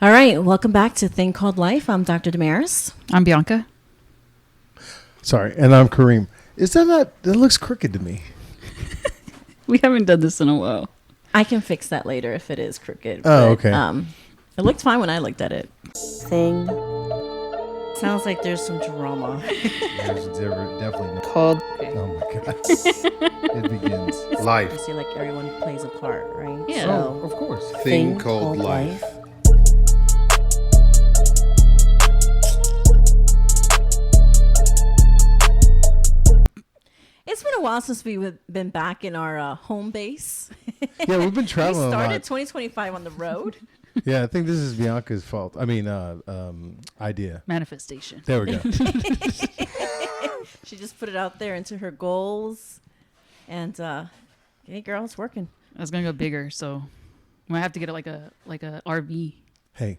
All right, welcome back to Thing Called Life. I'm Dr. Damaris. I'm Bianca. Sorry, and I'm Kareem. Is that not... That looks crooked to me. We haven't done this in a while. I can fix that later if it is crooked. Oh, but, okay. It looked fine when I looked at it. Thing. Sounds like there's some drama. There's definitely not. Called. Oh my god. It begins. Life. I see like everyone plays a part, right? Yeah. So, Of course. Thing called life. It's been a while since we've been back in our home base. Yeah, we've been We traveling a started lot. 2025 on the road. Yeah, I think this is Bianca's fault. I mean, idea. Manifestation. There we go. She just put it out there into her goals. And, hey, girl, it's working. I was gonna go bigger, so I might have to get it like a RV. Hey,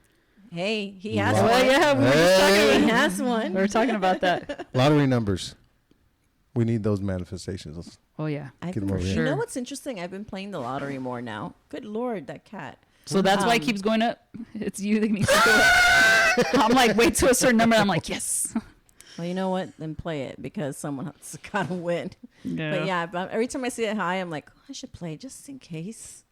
Hey, he has Wow. one. Well, yeah, we were just talking He about, has we one. were talking about that. lottery numbers. We need those manifestations. Oh yeah. Get 'em For over here. You know Sure. what's interesting? I've been playing the lottery more now. Good Lord, that cat. So that's why it keeps going up. It's you that needs to go up. I'm like, wait to a certain number. I'm like, yes. Well, you know what? Then play it because someone has got to win. But yeah, but every time I see it high, I'm like, oh, I should play just in case.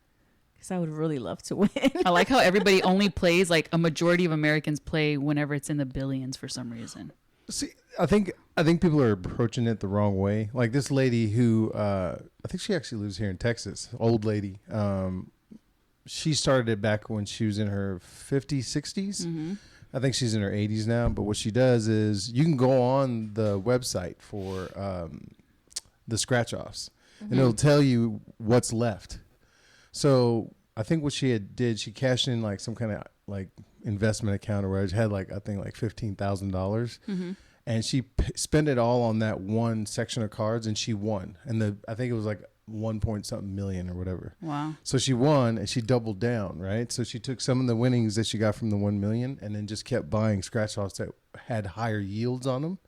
Because I would really love to win. I like how everybody only plays, like a majority of Americans play whenever it's in the billions for some reason. See, I think people are approaching it the wrong way. Like this lady who, I think she actually lives here in Texas, old lady. She started it back when she was in her 50s, 60s. Mm-hmm. I think she's in her 80s now. But what she does is you can go on the website for the scratch-offs, and it'll tell you what's left. So I think what she did, she cashed in like some kind of like investment account or whatever. It had like, I think like $15,000. Mm-hmm. And she spent it all on that one section of cards, and she won. And I think it was like 1 point something million or whatever. Wow. So she won, and she doubled down, right? So she took some of the winnings that she got from the 1 million, and then just kept buying scratch offs that had higher yields on them.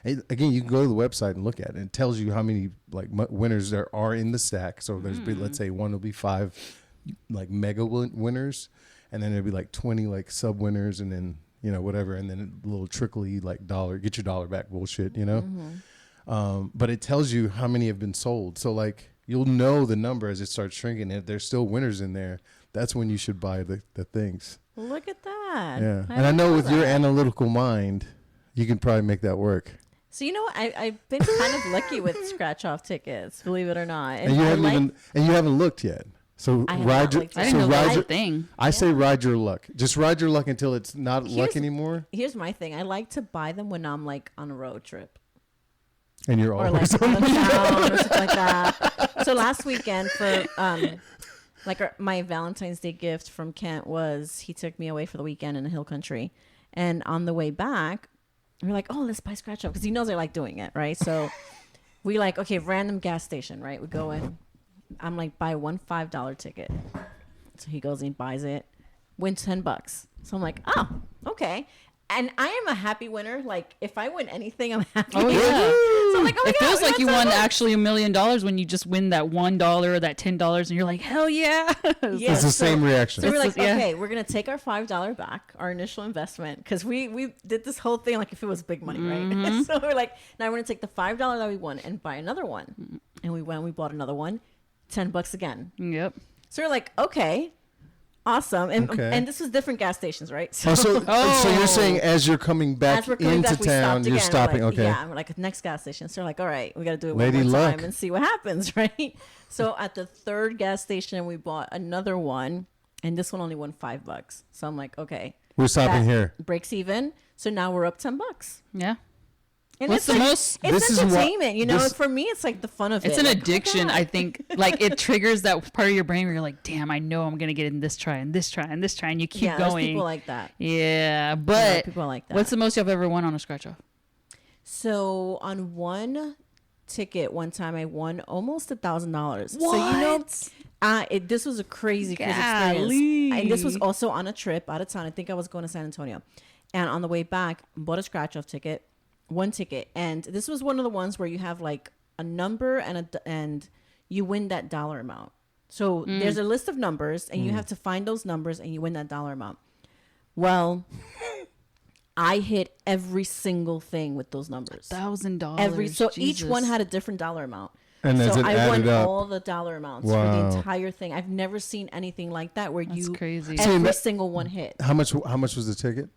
And again, you can go to the website and look at it. And it tells you how many like winners there are in the stack. So there's let's say one will be 5 like mega winners, and then there'll be like 20 like sub winners, and then whatever, and then a little trickly like dollar, get your dollar back bullshit, but it tells you how many have been sold. So like you'll know the number as it starts shrinking. If there's still winners in there, that's when you should buy the things. Look at that. Yeah. And I know with your analytical mind, you can probably make that work. So you know what? I've been kind of lucky with scratch-off tickets, believe it or not. And you haven't looked yet. So I have ride not your, looked I yet. didn't know that ride was your, a thing. I say ride your luck. Just ride your luck until it's not luck anymore. Here's my thing. I like to buy them when I'm like on a road trip. And you're Or always like out of town or something like that. So last weekend for my Valentine's Day gift from Kent was he took me away for the weekend in the hill country, and on the way back we're like, oh, let's buy scratch off because he knows I like doing it, right? So we like, okay, random gas station, right? We go in. I'm like, buy one $5 ticket. So he goes and buys it, wins $10. So I'm like, oh, okay. And I am a happy winner. Like, if I win anything, I'm happy. Oh yeah. So I'm like, oh my It God, feels we like got you $10. won actually $1 million when you just win that $1 or that $10, and you're like, hell yeah. Yeah, It's the same reaction. So we're like, Yeah. okay, we're gonna take our $5 back, our initial investment, because we did this whole thing like if it was big money, right? So we're like, now we're gonna take the $5 that we won and buy another one, and we bought another one, $10 again. Yep. So we're like, okay, awesome, and Okay. and this was different gas stations, right? So you're saying as you're coming back as we're coming into back, we town, stopped you're again. stopping. We're like, Okay. Yeah, and we're like, next gas station. So we're like, all right, we got to do it Lady one more luck. time and see what happens, right? So at the third gas station, we bought another one, and this one only won $5. So I'm like, okay, We're stopping that here. breaks even. So now we're up $10. Yeah. And What's it's the like, most- It's This is what- entertainment, this- For me, it's like the fun of It's it. an Like, oh my addiction, God. I think. Like, it triggers that part of your brain where you're like, damn, I know I'm going to get in this try and this try and this try. And you keep Yeah, there's going. people like that. Yeah. But people like that. what's the most you've ever won on a scratch off? So on one ticket, one time I won almost $1,000. So this was a crazy experience. Golly. And this was also on a trip out of town. I think I was going to San Antonio, and on the way back, bought a scratch off ticket, one ticket, and this was one of the ones where you have like a number and you win that dollar amount. So there's a list of numbers, and you have to find those numbers, and you win that dollar amount. Well, I hit every single thing with those numbers. $1,000. So each one had a different dollar amount. And as so it I added won up, all the dollar amounts for Wow. the entire thing. I've never seen anything like that where That's crazy. every single one hit. how much was the ticket?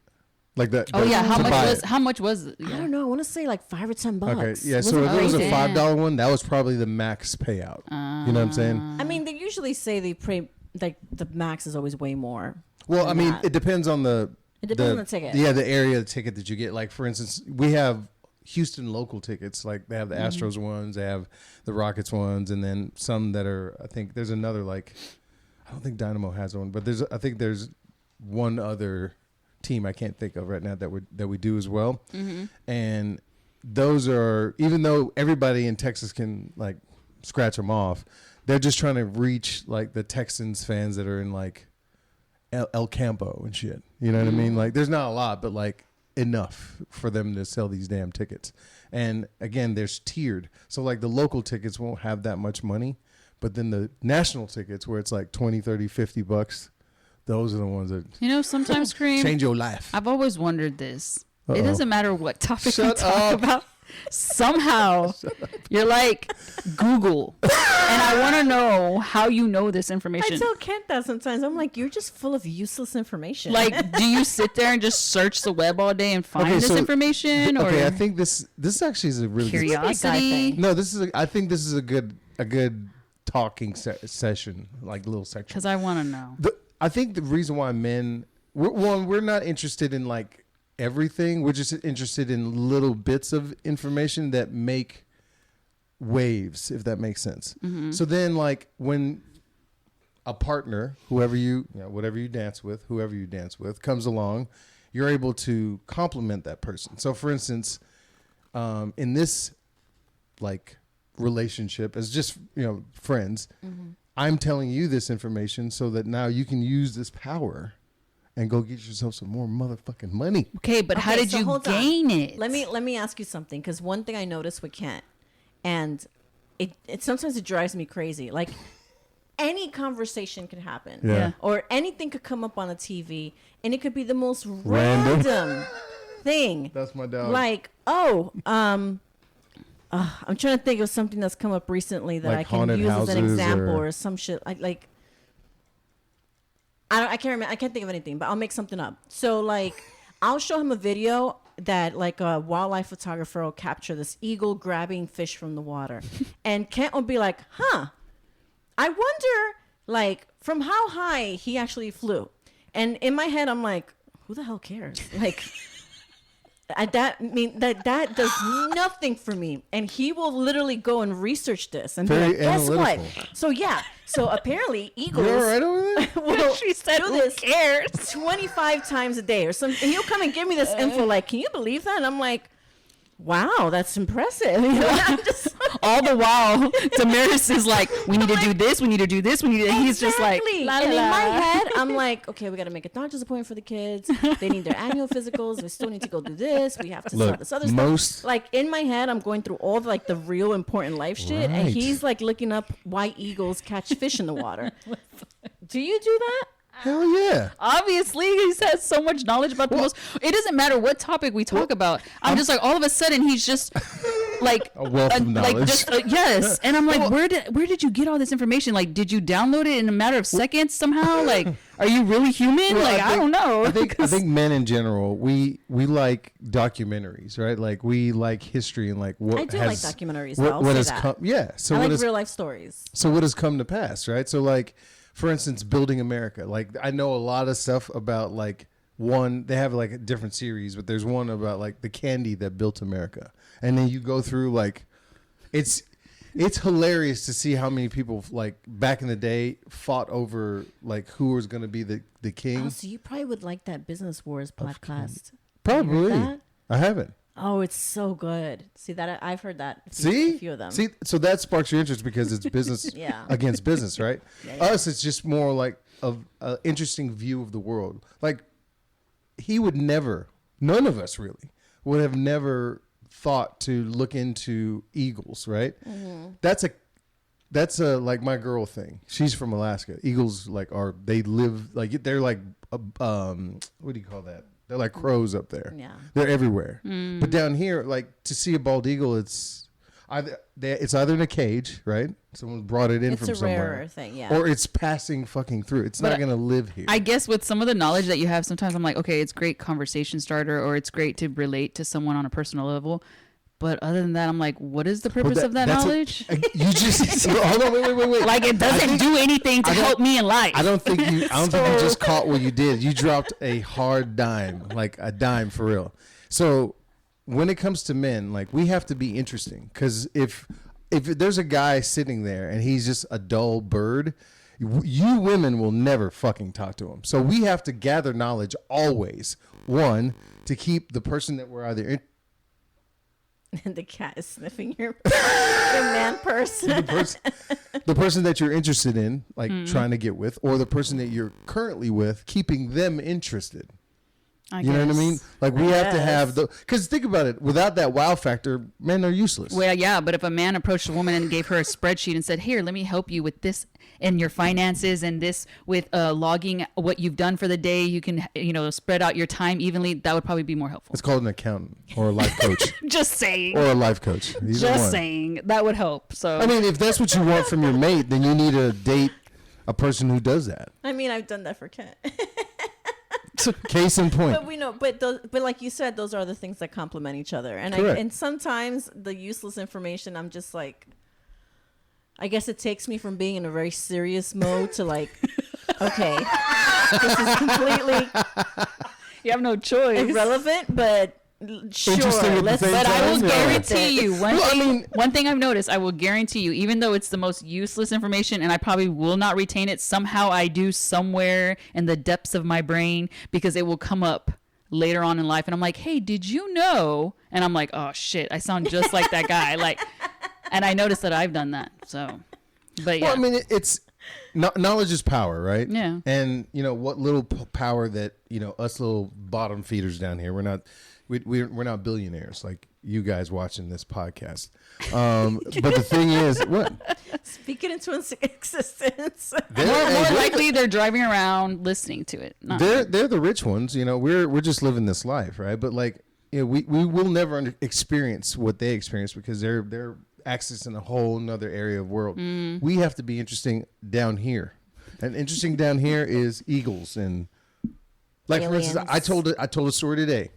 Like that? Oh yeah, to buy it. how much was it? I Yeah. don't know. I want to say like $5 or $10. Okay, yeah. Wasn't So if it was a crazy. $5 one, that was probably the max payout. You know what I'm saying? I mean, they usually say they pay like the max is always way more. Well, I than mean, that. it depends on the. It depends on the ticket. Yeah, the area of the ticket that you get. Like for instance, we have Houston local tickets. Like they have the Astros ones, they have the Rockets ones, and then some that are. I think there's another like. I don't think Dynamo has one, but I think there's one other team I can't think of right now that we do as well. And those are, even though everybody in Texas can like scratch them off, they're just trying to reach like the Texans fans that are in like El Campo and shit. You know what I mean? Like there's not a lot, but like enough for them to sell these damn tickets. And again, there's tiered. So like the local tickets won't have that much money, but then the national tickets where it's like 20, 30, 50 bucks, those are the ones that You know, sometimes Kareem, change your life. I've always wondered this. It Uh-oh. doesn't matter what topic we Shut talk up. about. Somehow, you're like Google, and I want to know how you know this I information. tell Kent that sometimes. I'm like, you're just full of useless information. Like, do you sit there and just search the web all day and find Okay, this so- information, or Okay, I think this actually is a really good, curiosity? thing. no. I think this is a good talking session, like little section. Because I want to know. I think the reason why men, we're not interested in like everything. We're just interested in little bits of information that make waves, if that makes sense. So then, like when a partner, whatever you dance with, whoever you dance with, comes along, you're able to compliment that person. So, for instance, in this like relationship as just friends, I'm telling you this information so that now you can use this power and go get yourself some more motherfucking money. Okay, but how Okay, did so you hold on. gain it? Let me ask you something, because one thing I noticed with Kent, and it sometimes it drives me crazy. Like any conversation could happen, Yeah. or anything could come up on the TV, and it could be the most Random. random thing. That's my dog. Like, I'm trying to think of something that's come up recently that Like I can haunted use as an houses example, or- or some shit. I can't remember. I can't think of anything, but I'll make something up. So like, I'll show him a video that like a wildlife photographer will capture this eagle grabbing fish from the water, and Kent will be like, "Huh, I wonder like from how high he actually flew." And in my head, I'm like, "Who the hell cares?" Like. That does nothing for me, and he will literally go and research this and be Very like, guess what? analytical. So apparently eagles You all right over there? will She said, do "Who this cares?" 25 times a day or something. And he'll come and give me this info like, can you believe that? And I'm like, wow, that's impressive. You know, I'm just All the while, Damaris is like, we need to do this, we need to do this, we need to. And he's just like, Exactly. la, And la, in my la. head, I'm like, okay, we got to make a doctor's appointment for the kids. They need their annual physicals. We still need to go do this. We have to Look, start this other most- stuff. Like in my head, I'm going through all like the real important life shit, and Right. he's like looking up why eagles catch fish in the water. Do you do that? Hell yeah. Obviously, he has so much knowledge about the most. It doesn't matter what topic we talk about. I'm just like, all of a sudden, he's just like A wealth of like knowledge. just yes. And I'm like, where did you get all this information? Like, did you download it in a matter of seconds somehow? Like, are you really human? Well, like, I don't know. I think men in general, we like documentaries, right? Like we like history and like what I do has, like documentaries, What, though, I'll what say has that. come? Yeah. So I what like has real life stories. So what has come to pass, right? So like, for instance, Building America. Like I know a lot of stuff about like they have like a different series, but there's one about like the candy that built America. And then you go through like, it's hilarious to see how many people like back in the day fought over like who was going to be the king. Oh, so you probably would like that Business Wars podcast. Probably. that? I haven't. Oh, it's so good. See that I've heard that. A See? few of them. See, so that sparks your interest because it's business Yeah. against business, right? Yeah. Us, it's just more like an interesting view of the world. Like he would never, none of us really would have never thought to look into eagles, right? Mm-hmm. That's a like my girl thing. She's from Alaska. Eagles like they live like they're like what do you call that? They're like crows up there. Yeah. They're everywhere. But down here, like to see a bald eagle, it's either in a cage, right? Someone brought it in It's from a somewhere. rarer thing, yeah. Or it's passing fucking through. It's not going to live here. I guess with some of the knowledge that you have, sometimes I'm like, okay, it's great conversation starter, or it's great to relate to someone on a personal level. But other than that, I'm like, what is the purpose of that knowledge? You just hold on, wait. Like it doesn't do anything to help me in life. I don't think you just caught what you did. You dropped a hard dime, like a dime for real. So when it comes to men, like we have to be interesting, because if there's a guy sitting there and he's just a dull bird, you women will never fucking talk to him. So we have to gather knowledge always. One, to keep the person that we're either And the cat is sniffing your man person. the person that you're interested in, like trying to get with, or the person that you're currently with, keeping them interested. You know what I mean? Like we have to have because think about it. Without that wow factor, men are useless. Well, yeah, but if a man approached a woman and gave her a spreadsheet and said, "Here, let me help you with this and your finances and this with logging what you've done for the day, you can spread out your time evenly," that would probably be more helpful. It's called an accountant or a life coach. Just saying. Or a life coach. Just saying. That would help. So I mean, if that's what you want from your mate, then you need to date a person who does that. I mean, I've done that for Kent. Case in point. But we know, but like you said, those are the things that complement each other. And and sometimes the useless information, I'm just like, I guess it takes me from being in a very serious mode to like, okay, this is completely you have no choice. irrelevant, but sure, let's. But I will Yeah. guarantee you one thing I've noticed. I will guarantee you, even though it's the most useless information, and I probably will not retain it, somehow I do somewhere in the depths of my brain, because it will come up later on in life, and I'm like, "Hey, did you know?" And I'm like, "Oh shit, I sound just like that guy." Like, and I noticed that I've done that. So, but yeah, Well, I mean, it's knowledge is power, right? Yeah. And what little power that us little bottom feeders down here. We're not billionaires like you guys watching this podcast. But the thing is, what? speak it into existence. more likely they're driving around listening to it. They're the rich ones. We're just living this life, right? But like, we will never experience what they experience, because they're accessing a whole nother area of world. We have to be interesting down here, and interesting down here is eagles and like Aliens. For instance, I told a story today.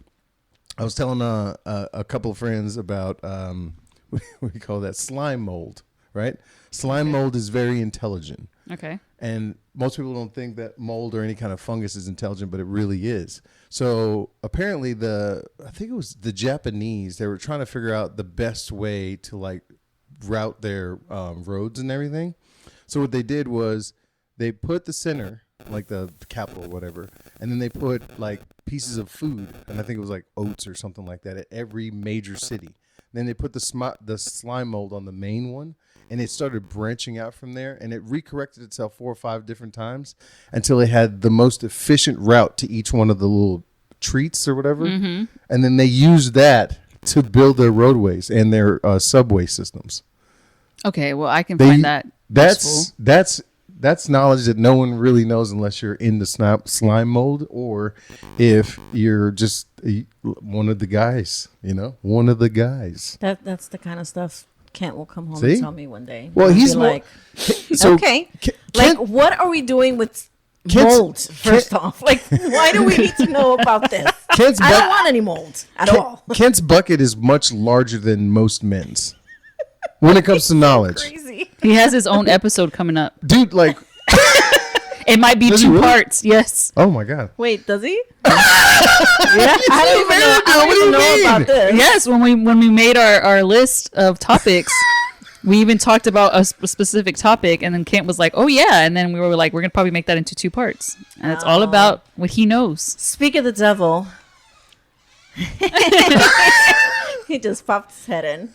I was telling a couple of friends about what do you call that, slime mold, right? Slime mold is very intelligent. Okay. And most people don't think that mold or any kind of fungus is intelligent, but it really is. So apparently I think it was the Japanese, they were trying to figure out the best way to like route their roads and everything. So what they did was they put the center, like the capital or whatever, and then they put like pieces of food, and I think it was like oats or something like that, at every major city. Then they put the slime mold on the main one, and it started branching out from there, and it recorrected itself 4 or 5 different times until it had the most efficient route to each one of the little treats or whatever. And then they used that to build their roadways and their subway systems. Okay, well, I can find that useful. That's knowledge that no one really knows unless you're in the slime mold, or if you're just one of the guys, one of the guys. That's the kind of stuff Kent will come home See? and tell me one day. Well, He'll he's be more, like, so okay, Kent, what are we doing with Kent's- mold? First off, like, why do we need to know about this? Kent's I don't want any mold at all. Kent's bucket is much larger than most men's when it comes to knowledge. Crazy. He has his own episode coming up. Dude, like, It might be Does he 2 really? parts. Yes. oh my God. Wait, does he? Yeah, I don't even know about this. Yes. When we made our list of topics, we even talked about a specific topic, and then Kent was like, "Oh yeah," and then we were like, "We're gonna probably make that into 2 parts," and it's all about what he knows. Speak of the devil. He just popped his head in.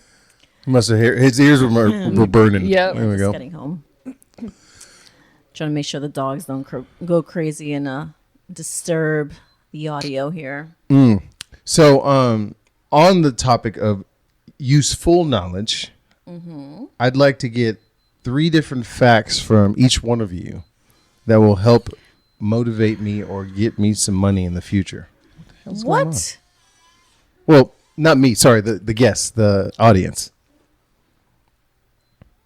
Must have his ears were burning. Yep. There we Just go. getting home. Trying to make sure the dogs don't go crazy and disturb the audio here. So, on the topic of useful knowledge, I'd like to get 3 different facts from each one of you that will help motivate me or get me some money in the future. What? Well, not me. Sorry, the guests, the audience.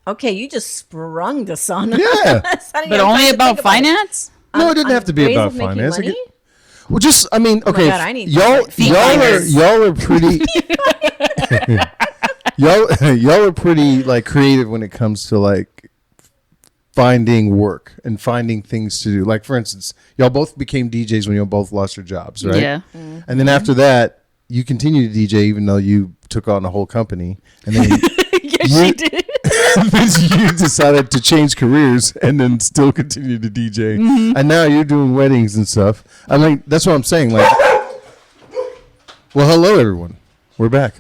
Okay, you just sprung this on Yeah. us. I didn't But even only think about it. finance? No, it didn't have to be Ways about of making finance. money? Well, just I mean, okay, God, I need y'all finders. are pretty y'all are pretty like creative when it comes to like finding work and finding things to do. Like for instance, y'all both became DJs when y'all both lost your jobs, right? Yeah. And then after that, you continue to DJ even though you took on a whole company, and then Yes, she did. you decided to change careers and then still continue to DJ, and now you're doing weddings and stuff. I mean, that's what I'm saying. Like, well, hello everyone, we're back.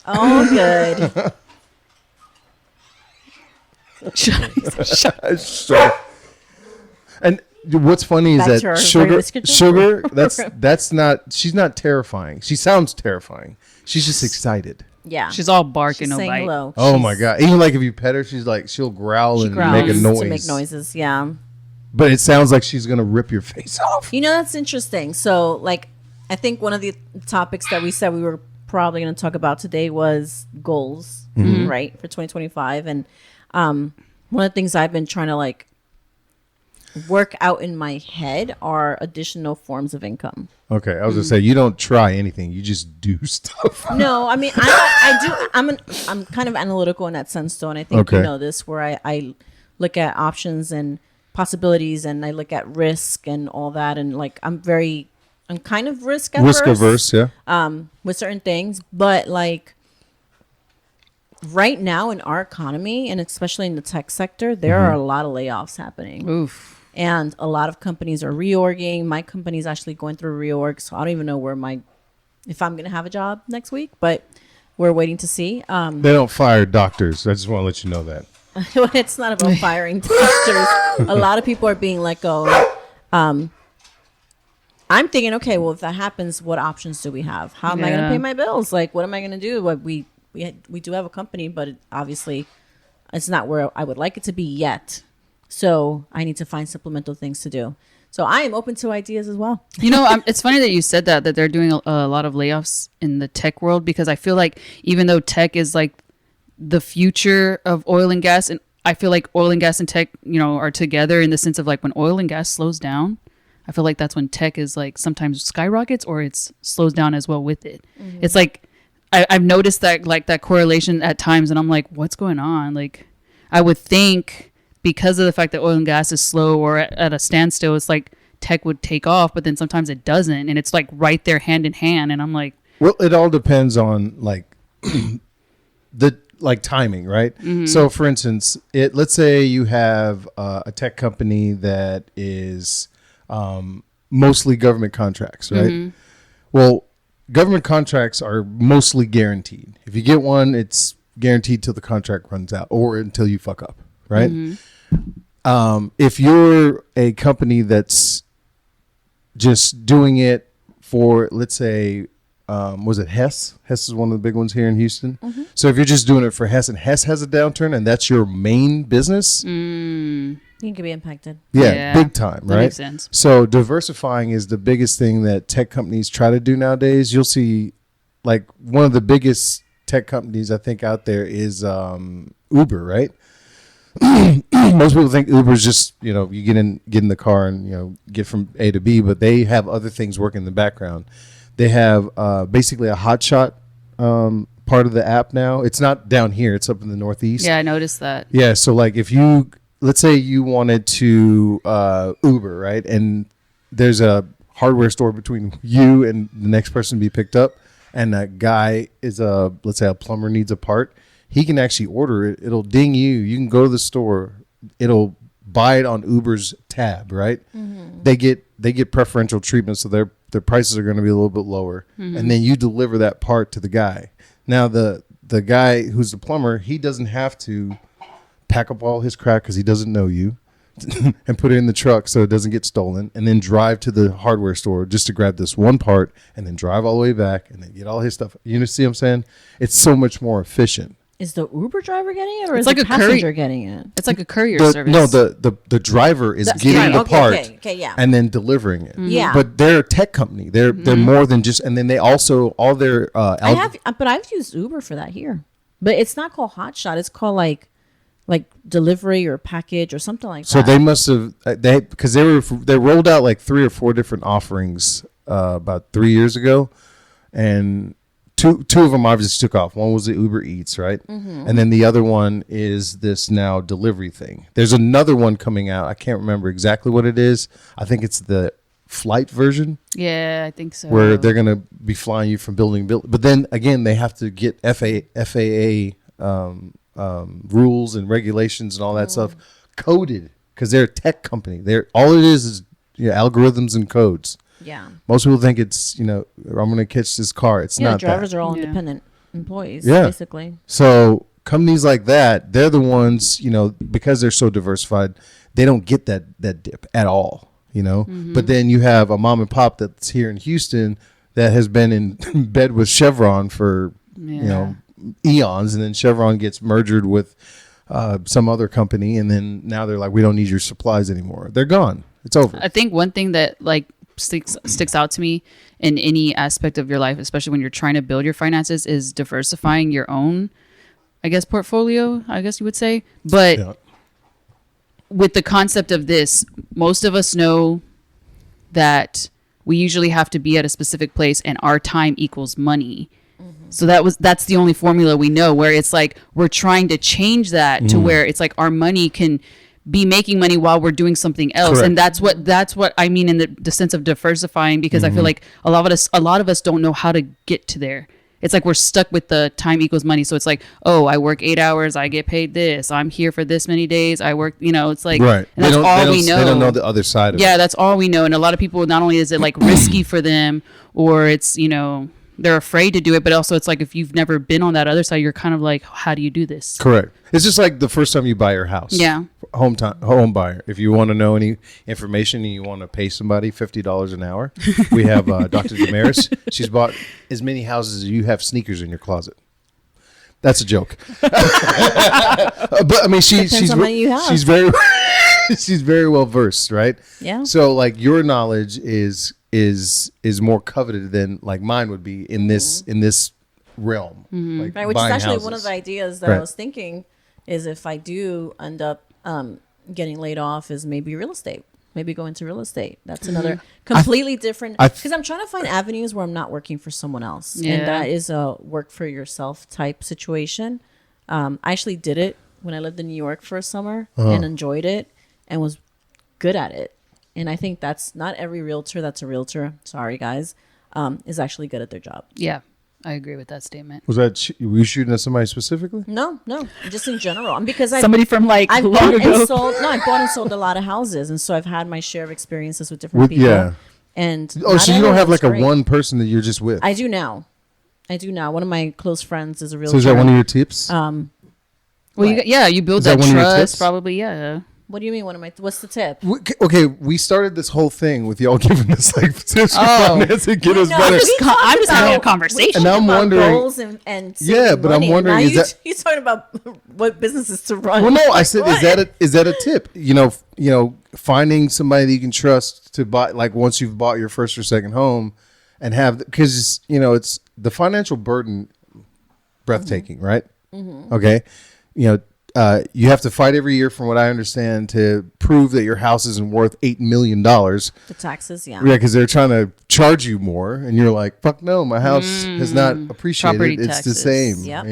Oh, good. So, and what's funny is Back to our that sugar, very sugar. That's not. She's not terrifying. She sounds terrifying. She's just excited. Yeah. She's all bark and She's no saying bite. hello. Oh She's- my god! Even like if you pet her, she's like she'll growl She and growls make a noise. to make noises. Yeah. But it sounds like she's gonna rip your face off. You know, that's interesting. So, like, I think one of the topics that we said we were probably going to talk about today was goals, right, for 2025. And one of the things I've been trying to, like, work out in my head are additional forms of income. Okay, I was gonna say you don't try anything; you just do stuff. No, I mean, I do. I'm kind of analytical in that sense, though, and I think Okay. you know this, where I look at options and possibilities, and I look at risk and all that, and like I'm kind of risk averse, yeah. with certain things, but like right now in our economy, and especially in the tech sector, there are a lot of layoffs happening. Oof. And a lot of companies are reorging. My company's actually going through reorg, so I don't even know if I'm going to have a job next week, but we're waiting to see. They don't fire doctors. I just want to let you know that. It's not about firing doctors. A lot of people are being let go. I'm thinking, okay, well, if that happens, what options do we have? How am I going to Yeah. pay my bills? Like, what am I going to do? We do have a company, but obviously it's not where I would like it to be yet. So I need to find supplemental things to do. So I am open to ideas as well. You know, it's funny that you said that they're doing a lot of layoffs in the tech world, because I feel like even though tech is like the future of oil and gas, and I feel like oil and gas and tech, you know, are together in the sense of like when oil and gas slows down, I feel like that's when tech is like sometimes skyrockets or it's slows down as well with it. Mm-hmm. It's like I've noticed that like that correlation at times, and I'm like, what's going on? Like I would think because of the fact that oil and gas is slow or at a standstill, it's like tech would take off, but then sometimes it doesn't, and it's like right there hand in hand, and I'm like, well, it all depends on like the like timing, right? Mm-hmm. So, for instance, let's say you have a tech company that is mostly government contracts, right? Mm-hmm. Well, government contracts are mostly guaranteed. If you get one, it's guaranteed till the contract runs out or until you fuck up, right? Mm-hmm. If you're a company that's just doing it for, let's say, was it Hess? Hess is one of the big ones here in Houston. Mm-hmm. So if you're just doing it for Hess and Hess has a downturn and that's your main business, you could be impacted. Yeah, big time, right? That makes sense. So diversifying is the biggest thing that tech companies try to do nowadays. You'll see like one of the biggest tech companies I think out there is Uber, right? Most people think Uber is just, you know, you get in the car and, you know, get from A to B, but they have other things working in the background. They have basically a hotshot part of the app now. It's not down here. It's up in the Northeast. Yeah, I noticed that. Yeah. So like if you, let's say you wanted to Uber, right? And there's a hardware store between you and the next person to be picked up. And that guy is let's say a plumber needs a part. He can actually order it. It'll ding you. You can go to the store. It'll buy it on Uber's tab, right? Mm-hmm. They get preferential treatment, so their prices are going to be a little bit lower. Mm-hmm. And then you deliver that part to the guy. Now the guy who's the plumber, he doesn't have to pack up all his crap because he doesn't know you and put it in the truck so it doesn't get stolen, and then drive to the hardware store just to grab this one part and then drive all the way back and then get all his stuff. You know, see what I'm saying? It's so much more efficient. Is the Uber driver getting it, or It's is like the a passenger getting it? It's like a courier service. No, the driver is getting the part and then delivering it. Yeah. But they're a tech company. They're more than just, and then they also all their I've used Uber for that here, but it's not called Hotshot. It's called like delivery or package or something like so that. they must have because they rolled out like 3 or 4 different offerings about 3 years ago, and two of them obviously took off. One was the Uber Eats, right? And then the other one is this now delivery thing. There's another one coming out. I can't remember exactly what it is. I think it's the flight version. Yeah, I think so. Where they're going to be flying you from building to building. But then again, they have to get FAA rules and regulations and all that stuff coded because they're a tech company. They're all it is algorithms and codes. Yeah. Most people think it's, I'm going to catch this car. It's not drivers that. are all independent employees, Yeah. basically. So companies like that, they're the ones, because they're so diversified, they don't get that dip at all, But then you have a mom and pop that's here in Houston that has been in bed with Chevron for, eons, and then Chevron gets merged with some other company, and then now they're like, we don't need your supplies anymore. They're gone. It's over. I think one thing that sticks out to me in any aspect of your life, especially when you're trying to build your finances, is diversifying your own, I guess, portfolio, I guess you would say. But with the concept of this, most of us know that we usually have to be at a specific place and our time equals money. So that's the only formula we know, where it's like we're trying to change that to where it's like our money can be making money while we're doing something else. Correct. And that's what I mean in the sense of diversifying, because I feel like a lot of us don't know how to get to there. It's like we're stuck with the time equals money. So it's like, oh, I work 8 hours, I get paid this. I'm here for this many days. I work, it's like, right. And that's all we know. They don't know the other side of it. Yeah, that's all we know. And a lot of people, not only is it like risky for them, or it's, they're afraid to do it, but also it's like if you've never been on that other side, you're kind of like, how do you do this? Correct. It's just like the first time you buy your house. Yeah. Home buyer. If you want to know any information and you want to pay somebody $50 an hour, we have Dr. Damaris. She's bought as many houses as you have sneakers in your closet. That's a joke. But I mean, she's very she's very well versed, right? Yeah. So like your knowledge is more coveted than like mine would be in this realm. Like Right, which is actually houses. one of the ideas that I was thinking is if I do end up getting laid off, is maybe real estate. Maybe go into real estate. That's another completely different, because I'm trying to find avenues where I'm not working for someone else. Yeah. And that is a work for yourself type situation. I actually did it when I lived in New York for a summer and enjoyed it and was good at it. And I think that's not every realtor that's a realtor. Sorry, guys, is actually good at their job. Yeah, I agree with that statement. Was that were you shooting at somebody specifically? No, just in general. And because Somebody from like I've long bought ago. and sold. No, I bought and sold a lot of houses, and so I've had my share of experiences with different people. Yeah. And Oh, not so you don't have everyone's like great. a one person that you're just with? I do now. One of my close friends is a realtor. So is that one of your tips? Well, What? you build Is that that one of your tips? trust, probably. Yeah. What do you mean? What's the tip? Okay, we started this whole thing with y'all giving us like tips for Oh. finance to get us No, better. I'm just having a we conversation. And I'm talked about wondering- goals and Yeah, saving but I'm money. wondering, Now is that- he's talking about what businesses to run? Well, no, I said, What? is that a tip? Finding somebody that you can trust to buy, like once you've bought your first or second home, and have, because it's the financial burden, breathtaking, right? Okay, you have to fight every year, from what I understand, to prove that your house isn't worth $8 million. The taxes, yeah. Yeah, because they're trying to charge you more, and you're like, "Fuck no, my house has not appreciated. Property It's the taxes. same." Yep.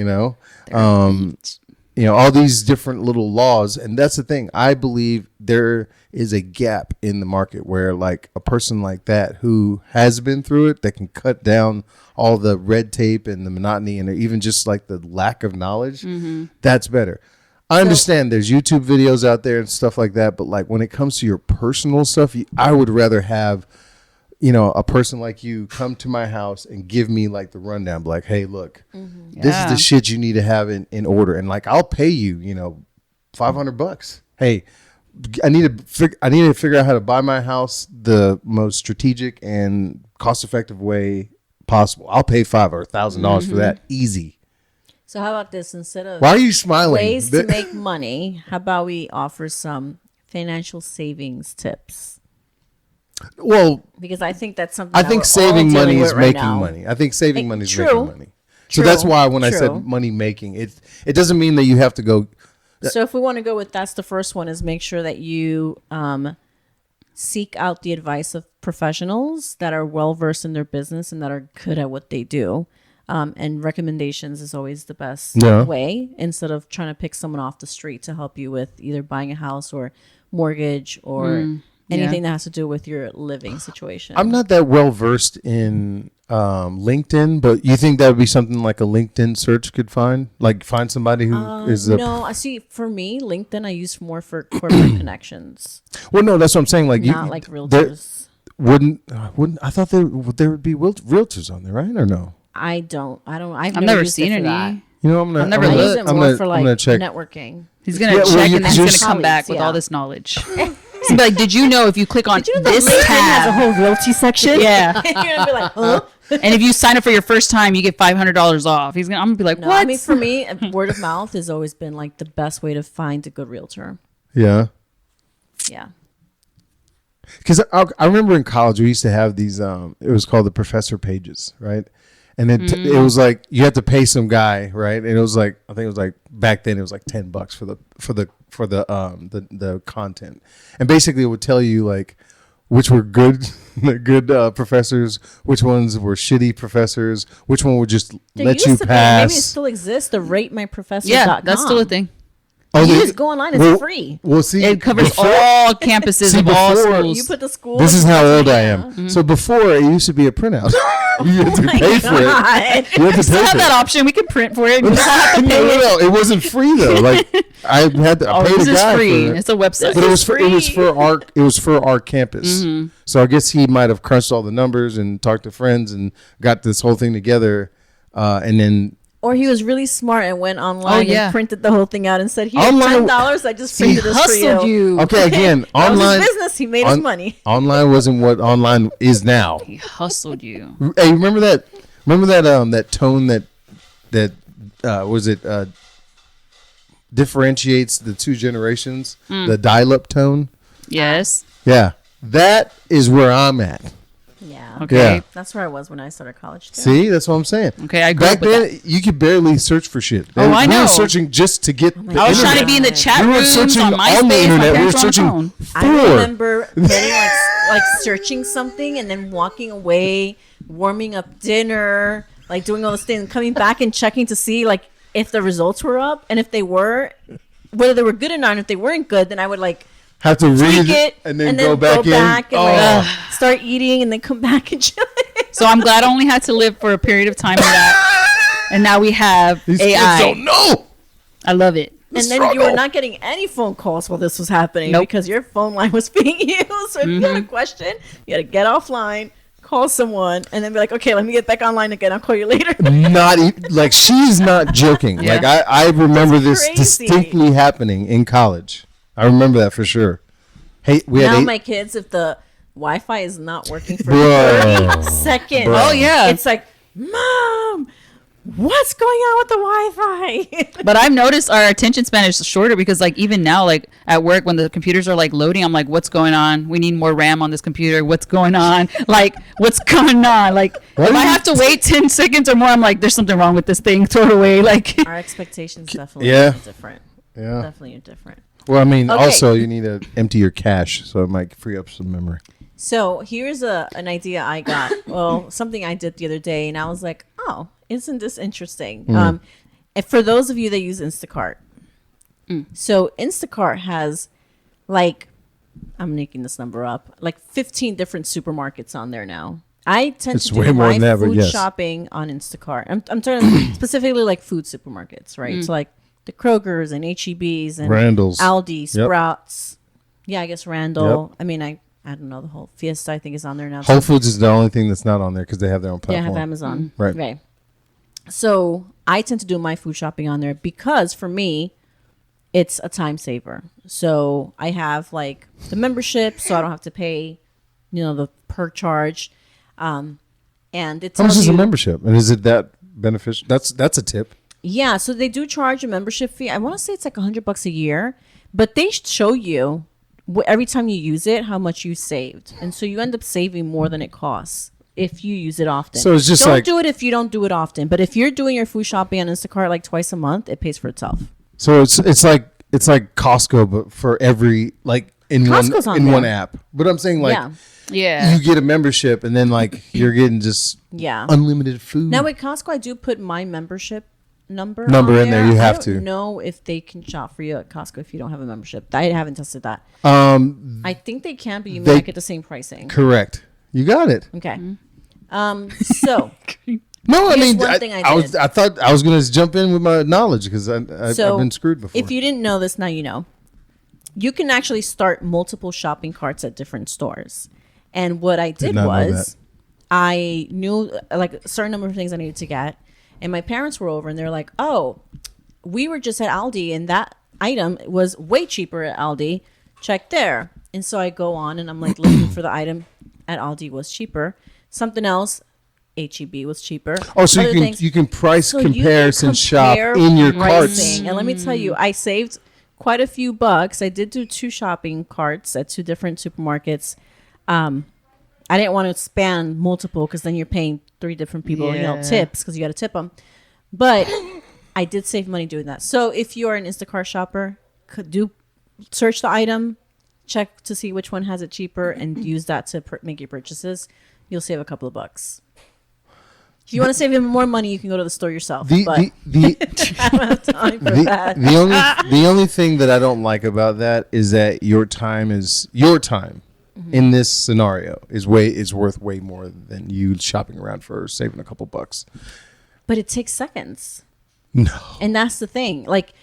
All these different little laws, and that's the thing. I believe there is a gap in the market where, like, a person like that who has been through it, that can cut down all the red tape and the monotony, and even just like the lack of knowledge. That's better. I understand there's YouTube videos out there and stuff like that, but like when it comes to your personal stuff, I would rather have, a person like you come to my house and give me like the rundown, like, hey, look, this is the shit you need to have in order. And like, I'll pay you, $500. Hey, I need to figure out how to buy my house the most strategic and cost-effective way possible. I'll pay $500 or $1,000 for that. Easy. So how about this? Instead of Why are you smiling? ways to make money, how about we offer some financial savings tips? Well, Because I think that's something. I think saving money is making money. I think saving money is making money. So that's why when I said money making, it doesn't mean that you have to go. So if we want to go with that's the first one is make sure that you seek out the advice of professionals that are well versed in their business and that are good at what they do. And recommendations is always the best way instead of trying to pick someone off the street to help you with either buying a house or mortgage or anything that has to do with your living situation. I'm not that well versed in LinkedIn, but you think that would be something like a LinkedIn search could find? Like find somebody who is a... No, I see. For me, LinkedIn I use more for corporate connections. Well, no, that's what I'm saying. Like not like realtors. Wouldn't I thought there would be realtors on there, right? Or no? I've never seen any. You know, I'm never I use it more for I'm gonna check. networking. He's gonna check and then he's gonna come back with all this knowledge. He's gonna be like, did you know if you click on this tab, has a whole realty section? Yeah. You're gonna be like, huh? And if you sign up for your first time, you get $500 off. I'm gonna be like, No, what? I mean, for me, word of mouth has always been like the best way to find a good realtor. Yeah. Yeah. Because I remember in college we used to have these. It was called the professor pages, right? And it was like you had to pay some guy, right? And it was like I think it was like back then it was like $10 for the content, and basically it would tell you like which were good professors, which ones were shitty professors, which one would just let you pass. Maybe it still exists. The ratemyprofessor.com. Yeah, that's still a thing. Oh, you just go online. It's free. Well, see, it covers all campuses of all schools. You put the school. This is how old I am. Mm-hmm. So before it used to be a printout. You had to pay for it. You had to still have that option. We can print for it. No, it wasn't free though. Like I had to pay the guy free. for it. It's a website. But it was for our campus. Mm-hmm. So I guess he might have crunched all the numbers and talked to friends and got this whole thing together, and then. Or he was really smart and went online and printed the whole thing out and said, "Here's $10. I just printed this for you." Okay, again, online was his business. He made his money. Online wasn't what online is now. He hustled you. Hey, remember that? That tone that was it differentiates the two generations. The dial-up tone. Yes. Yeah, that is where I'm at. Yeah. Okay. Yeah. That's where I was when I started college too. See, that's what I'm saying. Okay, I grew back up with then that. you could barely search for shit. I know. We were searching just to get. I was trying to be in the chat rooms on MySpace. On the internet. We were searching for. I remember getting like searching something and then walking away, warming up dinner, like doing all those things, coming back and checking to see like if the results were up and if they were, whether they were good or not. And if they weren't good, then I would like. Have to read it and then go back in. And like, start eating and then come back and chill. So I'm glad I only had to live for a period of time in that. And now we have These AI. kids don't know. I love it. And then you were not getting any phone calls while this was happening because your phone line was being used. So if you had a question, you had to get offline, call someone, and then be like, okay, let me get back online again. I'll call you later. Like she's not joking. Yeah. Like I remember this distinctly happening in college. I remember that for sure. Hey, my kids, if the Wi-Fi is not working for 30 seconds, it's like, Mom, what's going on with the Wi-Fi? But I've noticed our attention span is shorter because like even now, like at work when the computers are like loading, I'm like, what's going on? We need more RAM on this computer. What's going on? Like, what's going on? Like, if I have to wait 10 seconds or more, I'm like, there's something wrong with this thing. Throw it away. Like, our expectations definitely are different. Yeah, definitely are different. Well, I mean, also you need to empty your cache, so it might free up some memory. So here's an idea I got. Well, something I did the other day, and I was like, oh, isn't this interesting? And for those of you that use Instacart, so Instacart has like, I'm making this number up, like 15 different supermarkets on there now. I tend to do my food shopping on Instacart. I'm talking specifically like food supermarkets, right? So like the Krogers and H-E-B's and Randall's, Aldi, Sprouts. Yeah, I guess Randall. Yep. I mean, I don't know, the whole Fiesta I think is on there now. Whole Foods is the only thing that's not on there because they have their own platform. Yeah, have Amazon. Right. Okay. So I tend to do my food shopping on there because for me, it's a time saver. So I have like the membership, so I don't have to pay, the per charge. And it's how much is a membership, and is it that beneficial? That's a tip. Yeah, so they do charge a membership fee. I want to say it's like $100 a year, but they show you every time you use it how much you saved, and so you end up saving more than it costs if you use it often. So it's just don't do it if you don't do it often, but if you're doing your food shopping on Instacart like twice a month, it pays for itself. So it's like Costco, but for every in Costco's one app. But I'm saying Yeah. you get a membership and then you're getting just unlimited food. Now with Costco, I do put my membership number in there. You have to. I don't know if they can shop for you at Costco if you don't have a membership. I haven't tested that. I think they can, but you may not get the same pricing. Correct. You got it. Okay. So no, I mean, one thing I thought I was going to jump in with my knowledge because I've been screwed before. If you didn't know this, now you know. You can actually start multiple shopping carts at different stores. And what I did was I knew like a certain number of things I needed to get. And my parents were over and they're like, oh, we were just at Aldi and that item was way cheaper at Aldi. Check there. And so I go on and I'm like looking for the item at Aldi was cheaper. Something else, HEB was cheaper. Oh, so you can price comparison shop in your carts. And let me tell you, I saved quite a few bucks. I did do 2 shopping carts at 2 different supermarkets. I didn't want to span multiple because then you're paying 3 different people, tips because you got to tip them. But I did save money doing that. So if you are an Instacart shopper, search the item, check to see which one has it cheaper, and use that to make your purchases. You'll save a couple of bucks. If you want to save even more money, you can go to the store yourself. I don't have time for that. The only thing that I don't like about that is that your time in this scenario is worth way more than you shopping around for saving a couple bucks. But it takes seconds. No. And that's the thing. Like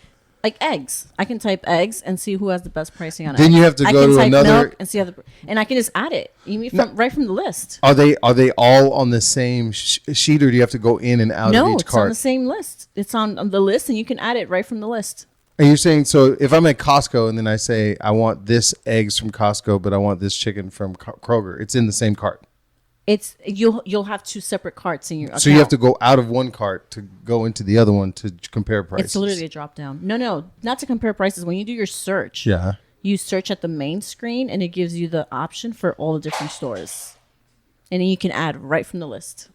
eggs. I can type eggs and see who has the best pricing on it. Then you have to go to another milk and see and I can just add it right from the list. Are they all on the same sheet, or do you have to go in and out of each cart? No, it's on the same list. It's on the list, and you can add it right from the list. And you're saying, so if I'm at Costco and then I say I want this eggs from Costco, but I want this chicken from Kroger, it's in the same cart. It's you'll have 2 separate carts in your account. So you have to go out of one cart to go into the other one to compare prices. It's literally a drop down. No, not to compare prices. When you do your search, you search at the main screen and it gives you the option for all the different stores. And then you can add right from the list.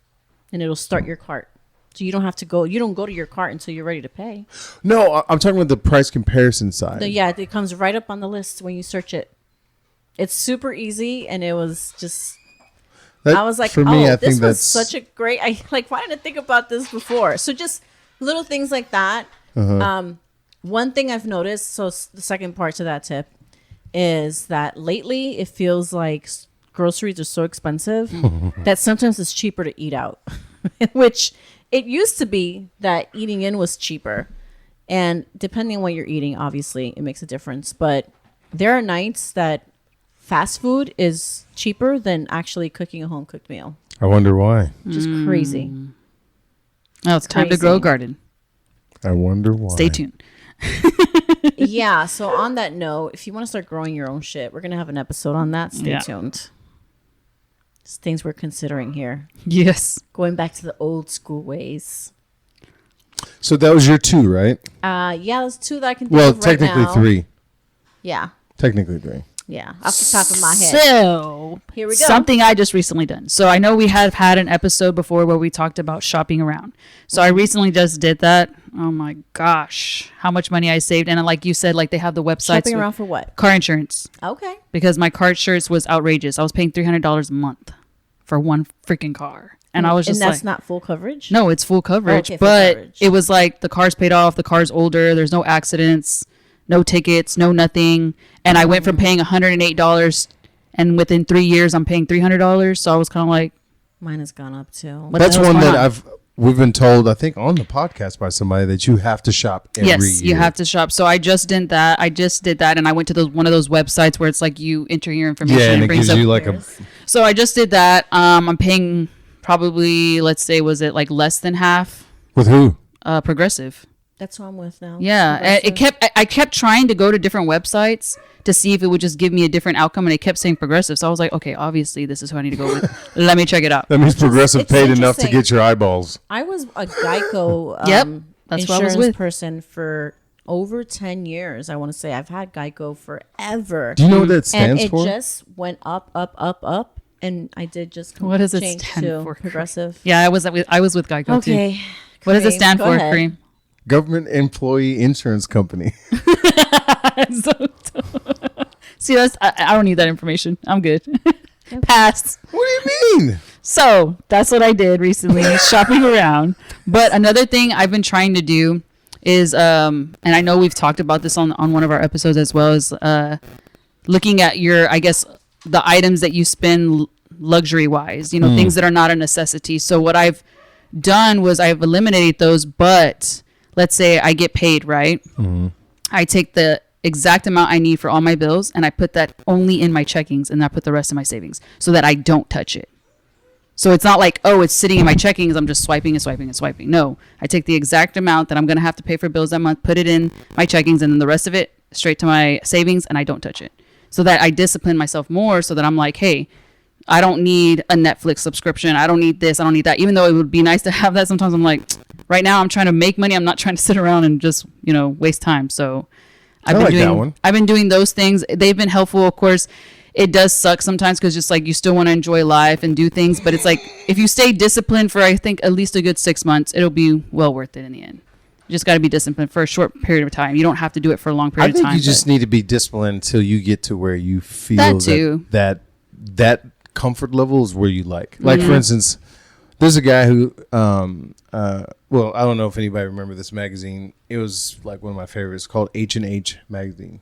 And it'll start your cart. So you don't have to go. You don't go to your cart until you're ready to pay. No, I'm talking about the price comparison side. It comes right up on the list when you search it. It's super easy, and it was just. I was like, this was such a great. Why didn't I think about this before? So just little things like that. One thing I've noticed. So the second part to that tip is that lately it feels like groceries are so expensive that sometimes it's cheaper to eat out, which. It used to be that eating in was cheaper, and depending on what you're eating, obviously it makes a difference. But there are nights that fast food is cheaper than actually cooking a home cooked meal. I wonder why. Just crazy. Oh, it's time to grow a garden. I wonder why. Stay tuned. Yeah. So on that note, if you want to start growing your own shit, we're gonna have an episode on that. Stay tuned. It's things we're considering here. Yes. Going back to the old school ways. So that was your 2, right? Yeah, there's 2 that I can think of right technically now. 3. Yeah. Technically 3. Yeah, off the top of my head. So here we go. Something I just recently done. So I know we have had an episode before where we talked about shopping around. So I recently just did that. Oh my gosh, how much money I saved! And like you said, like they have the websites. Shopping around for what? Car insurance. Okay. Because my car insurance was outrageous. I was paying $300 a month for one freaking car. And I was just and that's not full coverage? No, it's full coverage. Okay, but full coverage. It was like the car's paid off, the car's older, there's no accidents, no tickets, no nothing. And I went from paying $108 and within 3 years I'm paying $300. So I was kind of like, mine has gone up too. That's one that we've been told, I think on the podcast by somebody, that you have to shop every year. Yes, you have to shop. So I just did that. And I went to one of those websites where it's like you enter your information. Yeah, and it gives you like a... So I just did that. I'm paying probably, let's say, was it like less than half? With who? Progressive. That's who I'm with now. Yeah, and I kept trying to go to different websites to see if it would just give me a different outcome, and it kept saying Progressive. So I was like, okay, obviously this is who I need to go with. Let me check it out. That means Progressive paid enough to get your eyeballs. I was a Geico That's what I was insurance with. person for over 10 years. I want to say I've had Geico forever. Do you know what that stands and for? it just went up, and I did just What does it change stand to for? Progressive. Yeah, I was with Geico too. Okay. What does it Kareem, stand go for, ahead. Kareem? Government Employee Insurance Company. See, I don't need that information. I'm good. Pass. What do you mean? So that's what I did recently, shopping around. But another thing I've been trying to do is, and I know we've talked about this on one of our episodes as well, is looking at your, I guess, the items that you spend luxury wise, things that are not a necessity. So what I've done was I've eliminated those, but let's say I get paid, right? Mm-hmm. I take the exact amount I need for all my bills and I put that only in my checkings, and I put the rest in my savings so that I don't touch it. So it's not like, oh, it's sitting in my checkings, I'm just swiping and swiping and swiping. No, I take the exact amount that I'm going to have to pay for bills that month, put it in my checkings, and then the rest of it straight to my savings, and I don't touch it. So that I discipline myself more, so that I'm like, hey, I don't need a Netflix subscription. I don't need this. I don't need that. Even though it would be nice to have that, sometimes I'm like, right now I'm trying to make money. I'm not trying to sit around and just, waste time. So I've been doing those things. They've been helpful. Of course, it does suck sometimes because just like you still want to enjoy life and do things. But it's like if you stay disciplined for, I think, at least a good 6 months, it'll be well worth it in the end. You just got to be disciplined for a short period of time. You don't have to do it for a long period of time. I think you just need to be disciplined until you get to where you feel that comfort level is where you like. Like, for instance, there's a guy who, well, I don't know if anybody remember this magazine. It was like one of my favorites, called H&H magazine.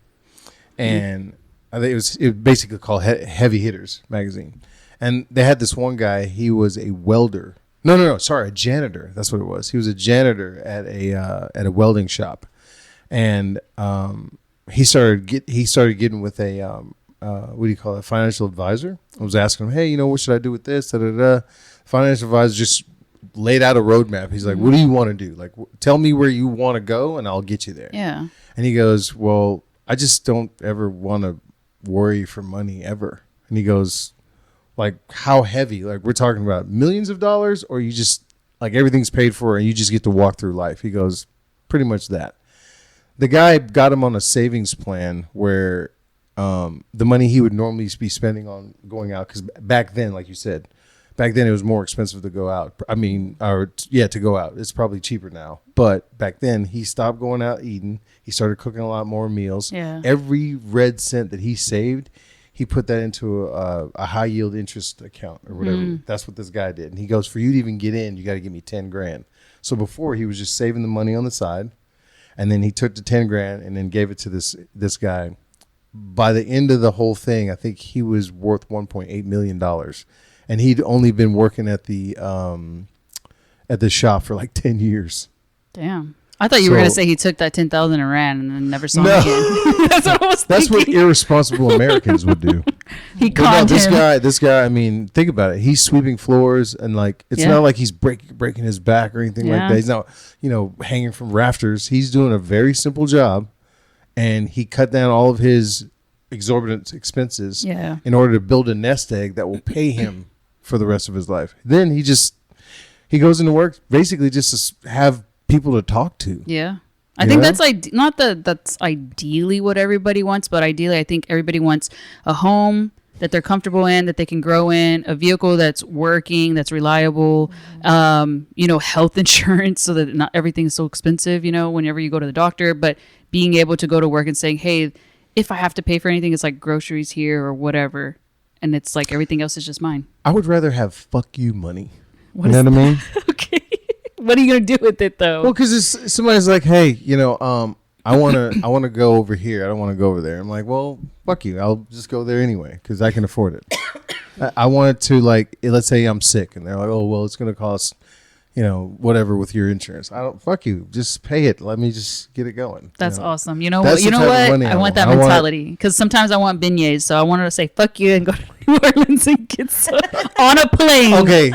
And I think it was basically called Heavy Hitters magazine. And they had this one guy, he was a welder. No, sorry, a janitor. That's what it was. He was a janitor at a welding shop. And he started getting with a what do you call it? Financial advisor. I was asking him, hey, what should I do with this? Financial advisor just laid out a roadmap. He's like, what do you want to do? Like, tell me where you want to go and I'll get you there. Yeah. And he goes, well, I just don't ever want to worry for money ever. And he goes, like, how heavy? Like, we're talking about millions of dollars, or you just, like, everything's paid for and you just get to walk through life? He goes, pretty much that. The guy got him on a savings plan where the money he would normally be spending on going out, because back then, like you said, back then it was more expensive to go out. To go out. It's probably cheaper now. But back then, he stopped going out eating. He started cooking a lot more meals. Yeah. Every red cent that he saved, he put that into a high yield interest account or whatever. That's what this guy did. And he goes, for you to even get in, you got to give me 10 grand. So before, he was just saving the money on the side. And then he took the 10 grand and then gave it to this guy. By the end of the whole thing, I think he was worth $1.8 million. And he'd only been working at the shop for like 10 years. Damn. I thought you were going to say he took that 10,000 and ran and then never saw him again. That's what I was thinking. That's what irresponsible Americans would do. He conned him. This guy, I mean, think about it. He's sweeping floors and like, it's not like he's breaking his back or anything like that. He's not, hanging from rafters. He's doing a very simple job, and he cut down all of his exorbitant expenses in order to build a nest egg that will pay him for the rest of his life. Then he goes into work basically just to have people to talk to. Yeah. I think that's that's ideally what everybody wants, but ideally I think everybody wants a home that they're comfortable in, that they can grow in, a vehicle that's working, that's reliable, health insurance so that not everything's so expensive, whenever you go to the doctor, but being able to go to work and saying, hey, if I have to pay for anything, it's like groceries here or whatever. And it's like everything else is just mine. I would rather have fuck you money. You know what I mean? Okay. What are you going to do with it though? Well, because somebody's like, hey, I want to go over here. I don't want to go over there. I'm like, well, fuck you. I'll just go there anyway because I can afford it. I wanted to, like, let's say I'm sick and they're like, oh, well, it's going to cost, whatever with your insurance. Fuck you. Just pay it. Let me just get it going. That's awesome. You know what? I want that mentality because sometimes I want beignets. So I wanted to say, fuck you and go to New Orleans and get some on a plane. Okay.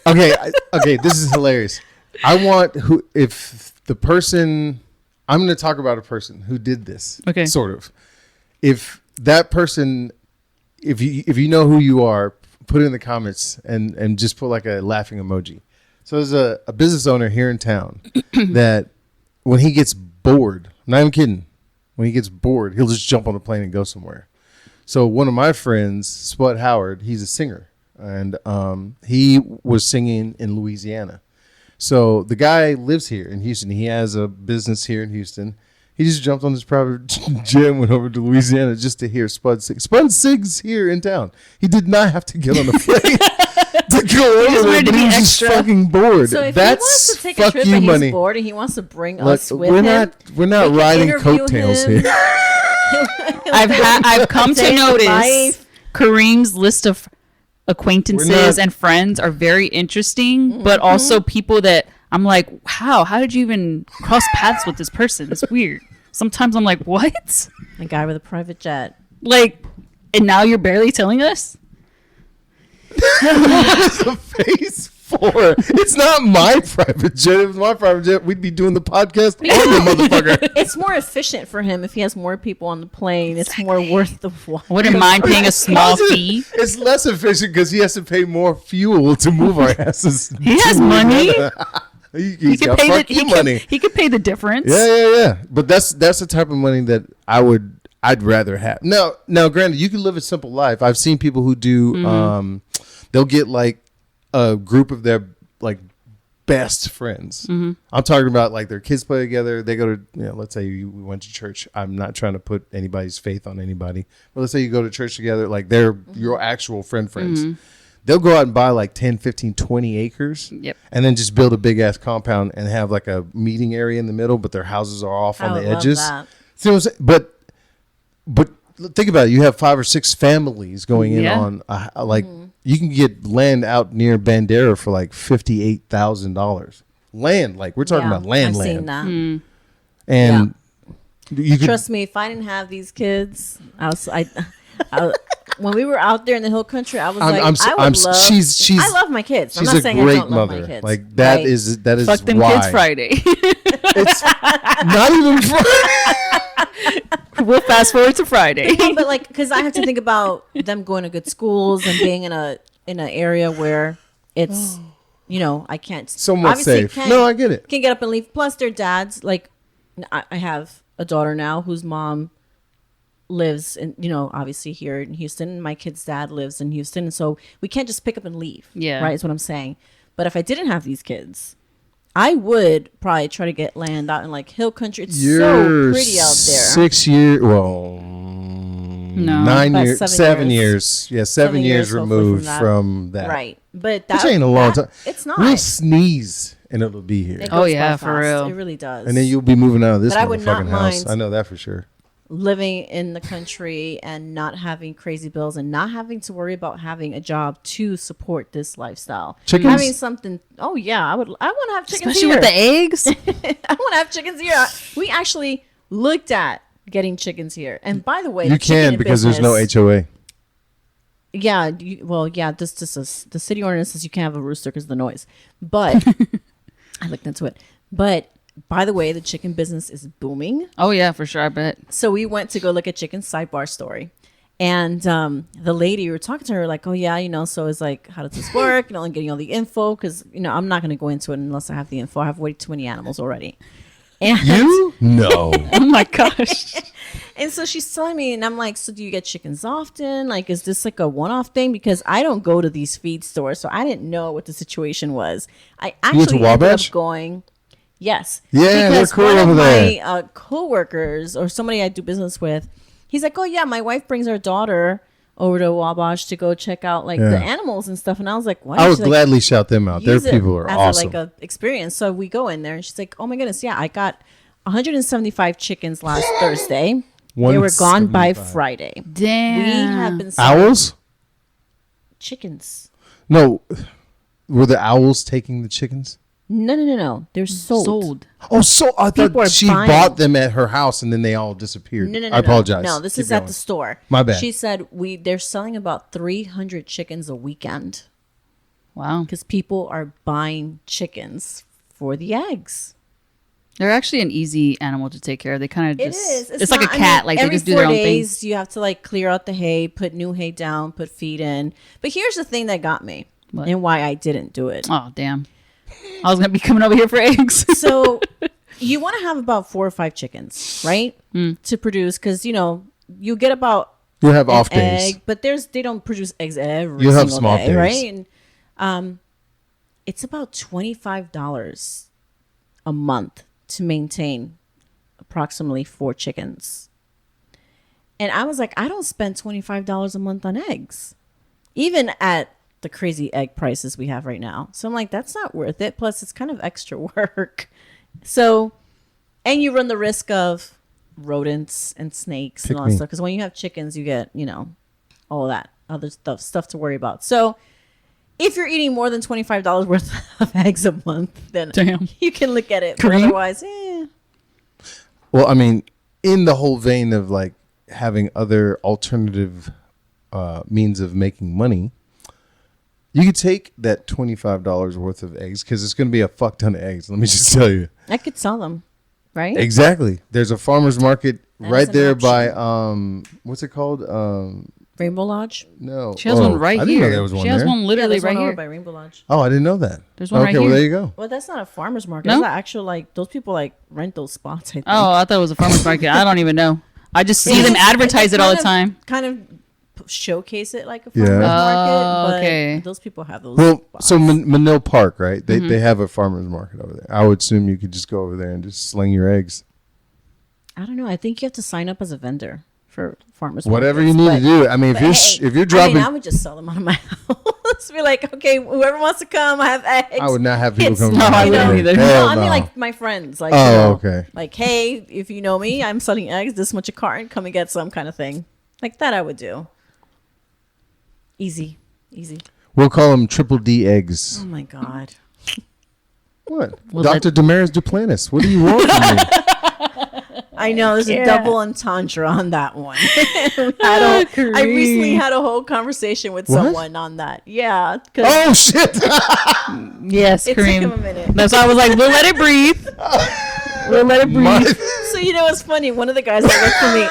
Okay. This is hilarious. I'm going to talk about a person who did this. Okay. Sort of. If that person, if you know who you are, put it in the comments and just put like a laughing emoji. So there's a business owner here in town that when he gets bored, I'm not even kidding, when he gets bored, he'll just jump on a plane and go somewhere. So one of my friends, Spud Howard, he's a singer, and he was singing in Louisiana. So the guy lives here in Houston. He has a business here in Houston. He just jumped on his private jet and went over to Louisiana just to hear Spud sing. Spud sings here in town. He did not have to get on a plane to go over there, but he was just fucking bored. So if That's he wants to take a trip and he's bored and he wants to bring us with him, we're not riding coattails here. I've come to notice Kareem's list of acquaintances and friends are very interesting, but also people that I'm like, how did you even cross paths with this person? It's weird. Sometimes I'm like, what? A guy with a private jet. Like, and now you're barely telling us? What's the face for? It's not my private jet. If it was my private jet, we'd be doing the podcast on the motherfucker. It's more efficient for him if he has more people on the plane. It's more worth the while. Wouldn't mind paying a small fee. It's less efficient because he has to pay more fuel to move our asses. He has money. He's got fucking money. He could pay the difference. Yeah. But that's the type of money that I'd rather have. Now, granted, you can live a simple life. I've seen people who do. They'll get like a group of their like best friends. I'm talking about like their kids play together. They go to, let's say we went to church. I'm not trying to put anybody's faith on anybody, but let's say you go to church together. Like they're your actual friends. They'll go out and buy like 10, 15, 20 acres. Yep. And then just build a big ass compound and have like a meeting area in the middle, but their houses are off on the edges. See what I'm saying? But think about it. You have 5 or 6 families going in on you can get land out near Bandera for like $58,000. Land, like we're talking about land. I've seen that. And you trust me, if I didn't have these kids, when we were out there in the hill country, I was I love my kids. She's I'm not saying great I don't mother. love my kids. Like that is Fuck them why. kids Friday. It's not even Friday. We'll fast forward to Friday. But like, because I have to think about them going to good schools and being in an area where it's, I can't somewhat safe. No, I get it. Can get up and leave. Plus, their dads. Like, I have a daughter now whose mom lives in, obviously here in Houston. My kid's dad lives in Houston, and so we can't just pick up and leave. Yeah, right. Is what I'm saying. But if I didn't have these kids, I would probably try to get land out in like hill country. It's so pretty out there. 6 years, well, no, 9 years, 7 years. Yeah, 7 years removed from that. Right, but that ain't a long time. It's not. We'll sneeze and it'll be here. Oh yeah, for real. It really does. And then you'll be moving out of this motherfucking house. I know that for sure. Living in the country and not having crazy bills and not having to worry about having a job to support this lifestyle. Chickens? Having something. Oh yeah, I want to have chickens. Especially with the eggs. I want to have chickens here. We actually looked at getting chickens here. And by the way, you can because there's no HOA. Yeah, the city ordinance says you can't have a rooster because of the noise. But I looked into it. But by the way, the chicken business is booming. Oh, yeah, for sure. I bet. So we went to go look at Chicken Sidebar Story. And the lady, we were talking to her like, oh, yeah, so it's like, how does this work? And getting all the info because, I'm not going to go into it unless I have the info. I have way too many animals already. And you? No. Oh, my gosh. And so she's telling me, and I'm like, so do you get chickens often? Like, is this like a one-off thing? Because I don't go to these feed stores, so I didn't know what the situation was. I actually ended up going... Yes. Yeah, because they're cool over there. My coworkers or somebody I do business with, he's like, oh yeah, my wife brings her daughter over to Wabash to go check out like the animals and stuff. And I was like, what? I would gladly shout them out. Their people are awesome. Like a experience. So we go in there and she's like, oh my goodness, yeah, I got 175 chickens last Thursday. They were gone by Friday. Damn. We have been owls. Chickens. No, were the owls taking the chickens? No. They're sold. Oh, so I thought she bought them at her house and then they all disappeared. No. I apologize. No, this is at the store. My bad. She said they're selling about 300 chickens a weekend. Wow. Because people are buying chickens for the eggs. They're actually an easy animal to take care of. They kind of just... It is. It's like a cat. Like they just do their own thing. Every 4 days, you have to like clear out the hay, put new hay down, put feed in. But here's the thing that got me and why I didn't do it. Oh, damn. I was gonna be coming over here for eggs. So you want to have about 4 or 5 chickens, right? To produce, because you get about You have an off days. egg, but they don't produce eggs every You single have small day, days. right? And it's about $25 a month to maintain approximately 4 chickens. And I was like, I don't spend $25 a month on eggs, even at the crazy egg prices we have right now. So I'm like, that's not worth it. Plus, it's kind of extra work. So, and you run the risk of rodents and snakes and all that stuff. Because when you have chickens, you get, all of that other stuff to worry about. So if you're eating more than $25 worth of eggs a month, then you can look at it. But otherwise, Well, I mean, in the whole vein of like having other alternative means of making money, you could take that $25 worth of eggs, because it's going to be a fuck ton of eggs. Let me just tell you. I could sell them, right? Exactly. There's a farmer's market right there by, what's it called? Rainbow Lodge? No. She has one right I here. didn't know there was one she has there. one literally right one here. over by Rainbow Lodge. Oh, I didn't know that. There's one right well, here. there you go. Well, that's not a farmer's market. No? That's an actual, those people rent those spots, I think. Oh, I thought it was a farmer's market. I don't even know. I just see them advertise it all the time. Kind of showcase it like a farmer's Yeah. market. But Okay. those people have those Well, spots. so Manil Park, right? They have a farmer's market over there. I would assume you could just go over there and just sling your eggs. I don't know. I think you have to sign up as a vendor for farmers Whatever markets, you need but- to do. I mean, but if you're dropping, I would just sell them out of my house. Be like, okay, whoever wants to come, I have eggs. I would not have people It's come. No, to my I wouldn't door. either. Hell No, I mean no. like my friends. Like, Okay. Like, hey, if you know me, I'm selling eggs. This much a carton. Come and get some kind of thing. Like that, I would do. Easy. We'll call them Triple D eggs. Oh my god. What? Well, Dr. Damaris Duplantis. What do you want from me? I know there's a double entendre on that one. I recently had a whole conversation with What? someone on that. Yeah. 'Cause Oh shit! Yes, it took him a Kareem. minute. That's why I was like, we'll let it breathe. We'll let it breathe. My- So what's funny? One of the guys that worked for me.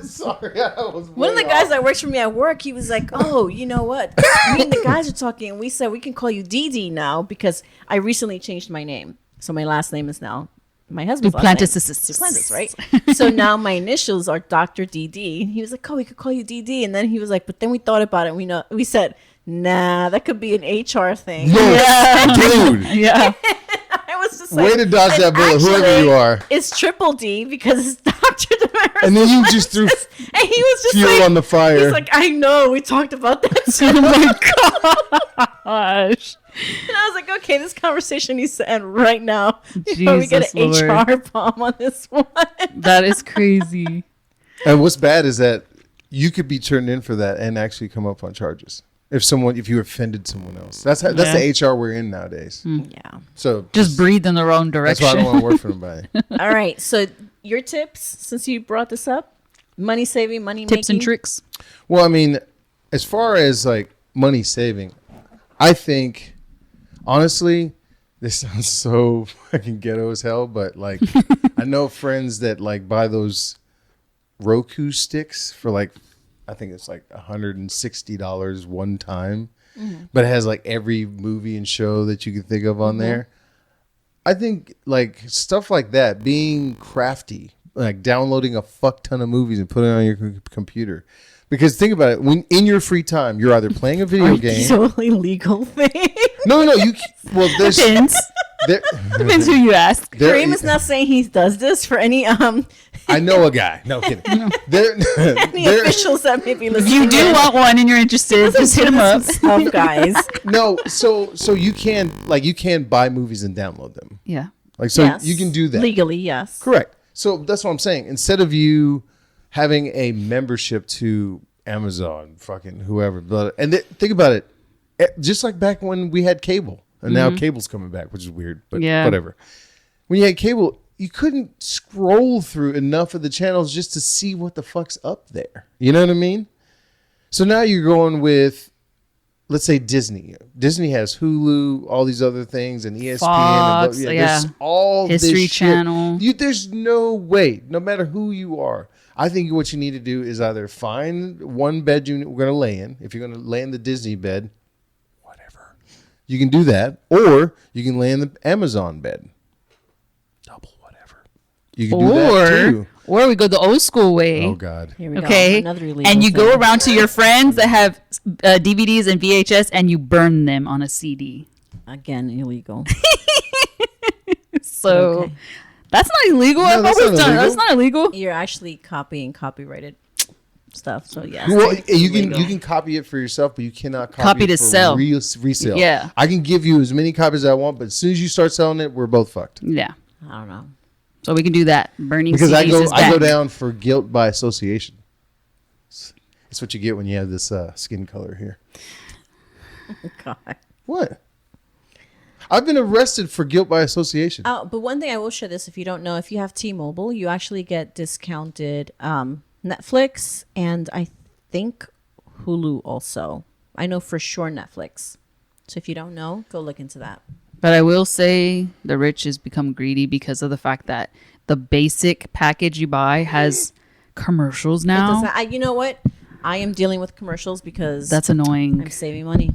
Sorry, I was. One of the way guys off. that works for me at work, he was like, "Oh, you know what? Me and the guys are talking, and we said we can call you Dee now because I recently changed my name. So my last name is now my husband's last name. Duplantis, right? So now my initials are Dr. DD. He was like, "Oh, we could call you DD," and then he was like, "But then we thought about it. And we said, nah, that could be an HR thing." No, dude. Yeah. I was just Way like, to dodge "And that bullet, whoever actually, you are. It's Triple D because it's Dr. Damaris." And then you just threw and he was just fuel like, on the fire. he's like, "I know, we talked about that too." Oh my gosh. And I was like, okay, this conversation needs to end right now before we get an Jesus, Lord. HR bomb on this one. That is crazy. And what's bad is that you could be turned in for that and actually come up on charges if you offended someone else. That's the HR we're in nowadays. Yeah. So Just breathe in the wrong that's direction. why I don't want to work for nobody. All right. So your tips, since you brought this up, money saving, money Tips making. and tricks. Well, I mean, as far as like money saving, I think honestly, this sounds so fucking ghetto as hell, but like I know friends that like buy those Roku sticks for like I think it's like $160 one time, but it has like every movie and show that you can think of on there. I think like stuff like that, being crafty, like downloading a fuck ton of movies and putting it on your computer. Because think about it, when in your free time, you're either playing a video game. Totally legal thing. No, there's Depends. there, Depends who you ask. there- Kareem is not saying he does this for any I know a guy. No kidding. any officials that may be If listening. you do want one and you're interested, just hit him up. Stuff, guys. No, so you can buy movies and download them. Yeah. Like so Yes. you can do that. Legally, yes. Correct. So that's what I'm saying. Instead of you having a membership to Amazon, fucking whoever, and think about it, just like back when we had cable, and now cable's coming back, which is weird, but Yeah. whatever. When you had cable, you couldn't scroll through enough of the channels just to see what the fuck's up there. You know what I mean? So now you're going with, let's say Disney. Disney has Hulu, all these other things, and ESPN. Fox, and, yeah. There's all History this shit. Channel. There's no way, no matter who you are. I think what you need to do is either find one bed you're going to lay in. If you're going to lay in the Disney bed, whatever. You can do that, or you can lay in the Amazon bed. Double whatever. You can do that too. Or we go the old school way. Oh God. Here we Okay. go. Another illegal And you thing. go around to your friends that have DVDs and VHS, and you burn them on a CD. Again, illegal. So Okay. that's not illegal. No, I've that's always not done. illegal. That's not illegal. You're actually copying copyrighted stuff. So yeah. Well, you can copy it for yourself, but you cannot copy to it for sell. resale. Yeah. I can give you as many copies as I want, but as soon as you start selling it, we're both fucked. Yeah. I don't know. So we can do that. Burning Because CDs is I go bad. down for guilt by association. It's what you get when you have this skin color here. God. What? I've been arrested for guilt by association. Oh, but one thing I will share this, if you don't know, if you have T-Mobile, you actually get discounted Netflix and I think Hulu also. I know for sure Netflix. So if you don't know, go look into that. But I will say the rich has become greedy because of the fact that the basic package you buy has commercials It now. doesn't, you know what? I am dealing with commercials because That's annoying. I'm saving money.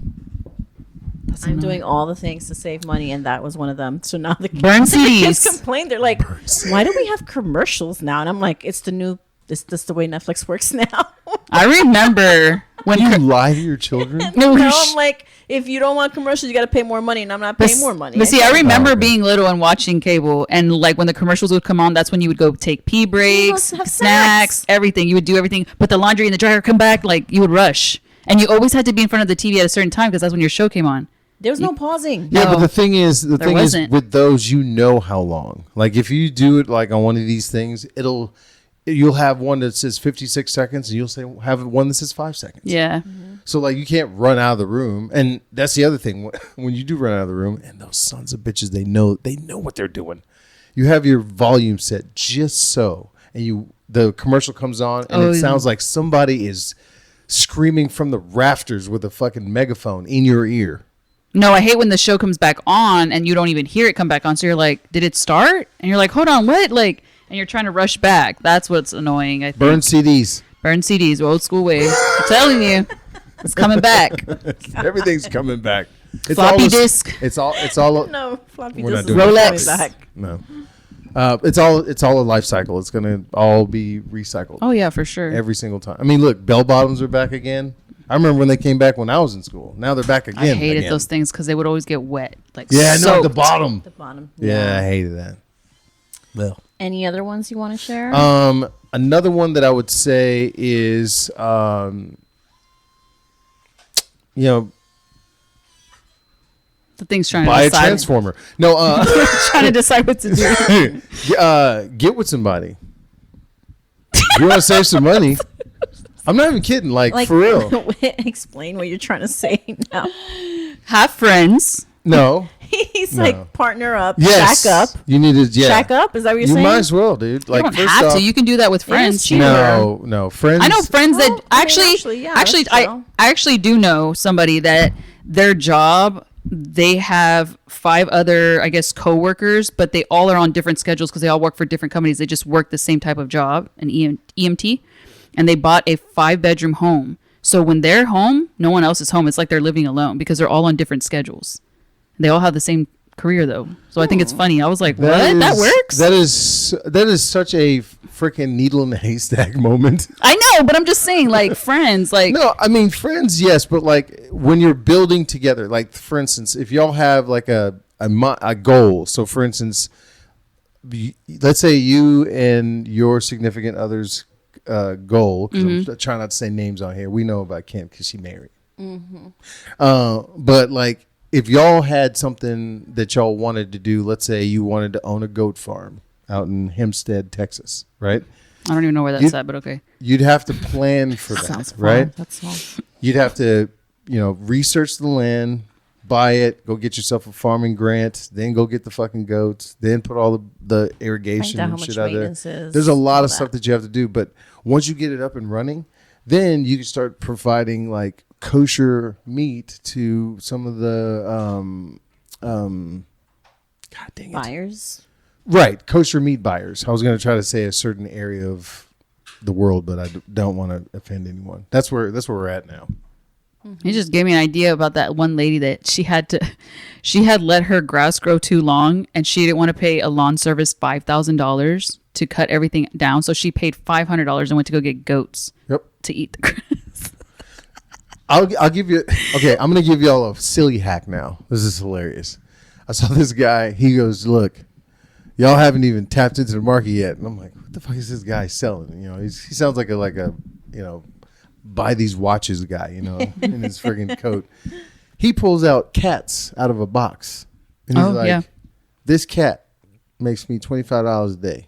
That's I'm annoying. doing all the things to save money, and that was one of them. So now the Burn kids CDs. complain. They're like, "Why do we have commercials now?" And I'm like, "It's the new. This the way Netflix works now." I remember when You lie to your children? No, No, I'm like, if you don't want commercials, you got to pay more money, and I'm not paying more money. But see, I can't- remember okay. being little and watching cable, and like when the commercials would come on, that's when you would go take pee breaks, have snacks, snacks. everything. You would do everything. But the laundry and the dryer come back, like you would rush, and you always had to be in front of the TV at a certain time because that's when your show came on. There was no pausing. Yeah, No, but the thing is, there wasn't. with those, you know how long. Like if you do it like on one of these things, you'll have one that says 56 seconds, and you'll have one that says 5 seconds. Yeah, So like you can't run out of the room, and that's the other thing. When you do run out of the room, and those sons of bitches, they know what they're doing. You have your volume set just so, and the commercial comes on, and it sounds like somebody is screaming from the rafters with a fucking megaphone in your ear. no, I hate when the show comes back on and you don't even hear it come back on. So you're like, did it start? And you're like, hold on, what? Like, and you're trying to rush back. That's what's annoying. I think. Burn CDs. Burn CDs, old school way. I'm telling you, it's coming back. Everything's coming back. It's Floppy all disk. It's all. No, floppy We're not disk doing is that. Rolex. coming back. No. It's all a life cycle. It's gonna all be recycled Oh yeah, for sure. every single time. I mean, look, bell bottoms are back again. I remember when they came back when I was in school. Now they're back again. I hated again. those things because they would always get wet. Like Yeah, no, at the soaked. bottom. The bottom. Yeah, I hated that. Well, Any other ones you want to share? another one that I would say is, The thing's trying buy to a decide. transformer. No, Trying to decide what to do. get with somebody. You want to save some money? I'm not even kidding. Like for real. Explain what you're trying to say now. Have friends. No. He's No. like, partner up, Yes. shack up. You need to. Yeah. Shack up? Is that what you're You saying? might as well, dude. Like You don't first have off, to. You can do that with friends. cheaper. no, friends. I know friends that Well, I mean, actually, yeah, that's I true. actually do know somebody that their job, they have 5 other, I guess, coworkers, but they all are on different schedules because they all work for different companies. They just work the same type of job, an EMT, and they bought a 5-bedroom home. So when they're home, no one else is home. It's like they're living alone because they're all on different schedules. They all have the same career though, so I think it's funny. I was like, "What? That works?" That is such a freaking needle in a haystack moment. I know, but I'm just saying, like friends, like No, I mean friends, yes, but like when you're building together, like for instance, if y'all have like a goal. So for instance, let's say you and your significant other's goal. 'Cause I'm trying not to say names on here. We know about Kim because she married. But like, if y'all had something that y'all wanted to do, let's say you wanted to own a goat farm out in Hempstead, Texas, right? I don't even know where that's at, but okay. You'd have to plan for that, Sounds fun. right? That's all. You'd have to, research the land, buy it, go get yourself a farming grant, then go get the fucking goats, then put all the irrigation Find out how and much shit out there. maintenance is, There's a lot all of stuff that you have to do, but once you get it up and running, then you can start providing like kosher meat to some of the God dang it. Buyers. Right, kosher meat buyers. I was going to try to say a certain area of the world, but I don't want to offend anyone. That's where we're at now. It just gave me an idea about that one lady that she had let her grass grow too long, and she didn't want to pay a lawn service $5,000 to cut everything down. So she paid $500 and went to go get goats to eat the grass. I'll give you. Okay, I'm gonna give y'all a silly hack now. This is hilarious. I saw this guy. He goes, "Look, y'all haven't even tapped into the market yet." And I'm like, "What the fuck is this guy selling?" You know, he sounds like a buy these watches guy. You know, in his friggin' coat. He pulls out cats out of a box, and he's like, "This cat makes me $25 a day.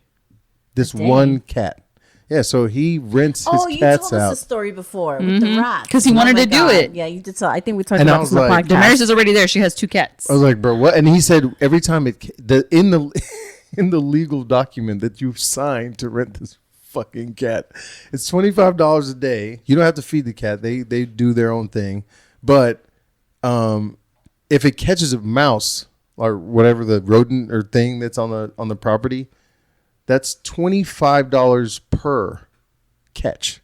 This one cat." Yeah, so he rents his cats out. Oh, you told us the story before with the rats. Because he wanted to do it. Yeah, you did. So I think we talked about this on the podcast. Damaris is already there. She has 2 cats. I was like, bro, what? And he said every time in the legal document that you've signed to rent this fucking cat, it's $25 a day. You don't have to feed the cat. They do their own thing. But if it catches a mouse or whatever the rodent or thing that's on the property, that's $25 per catch.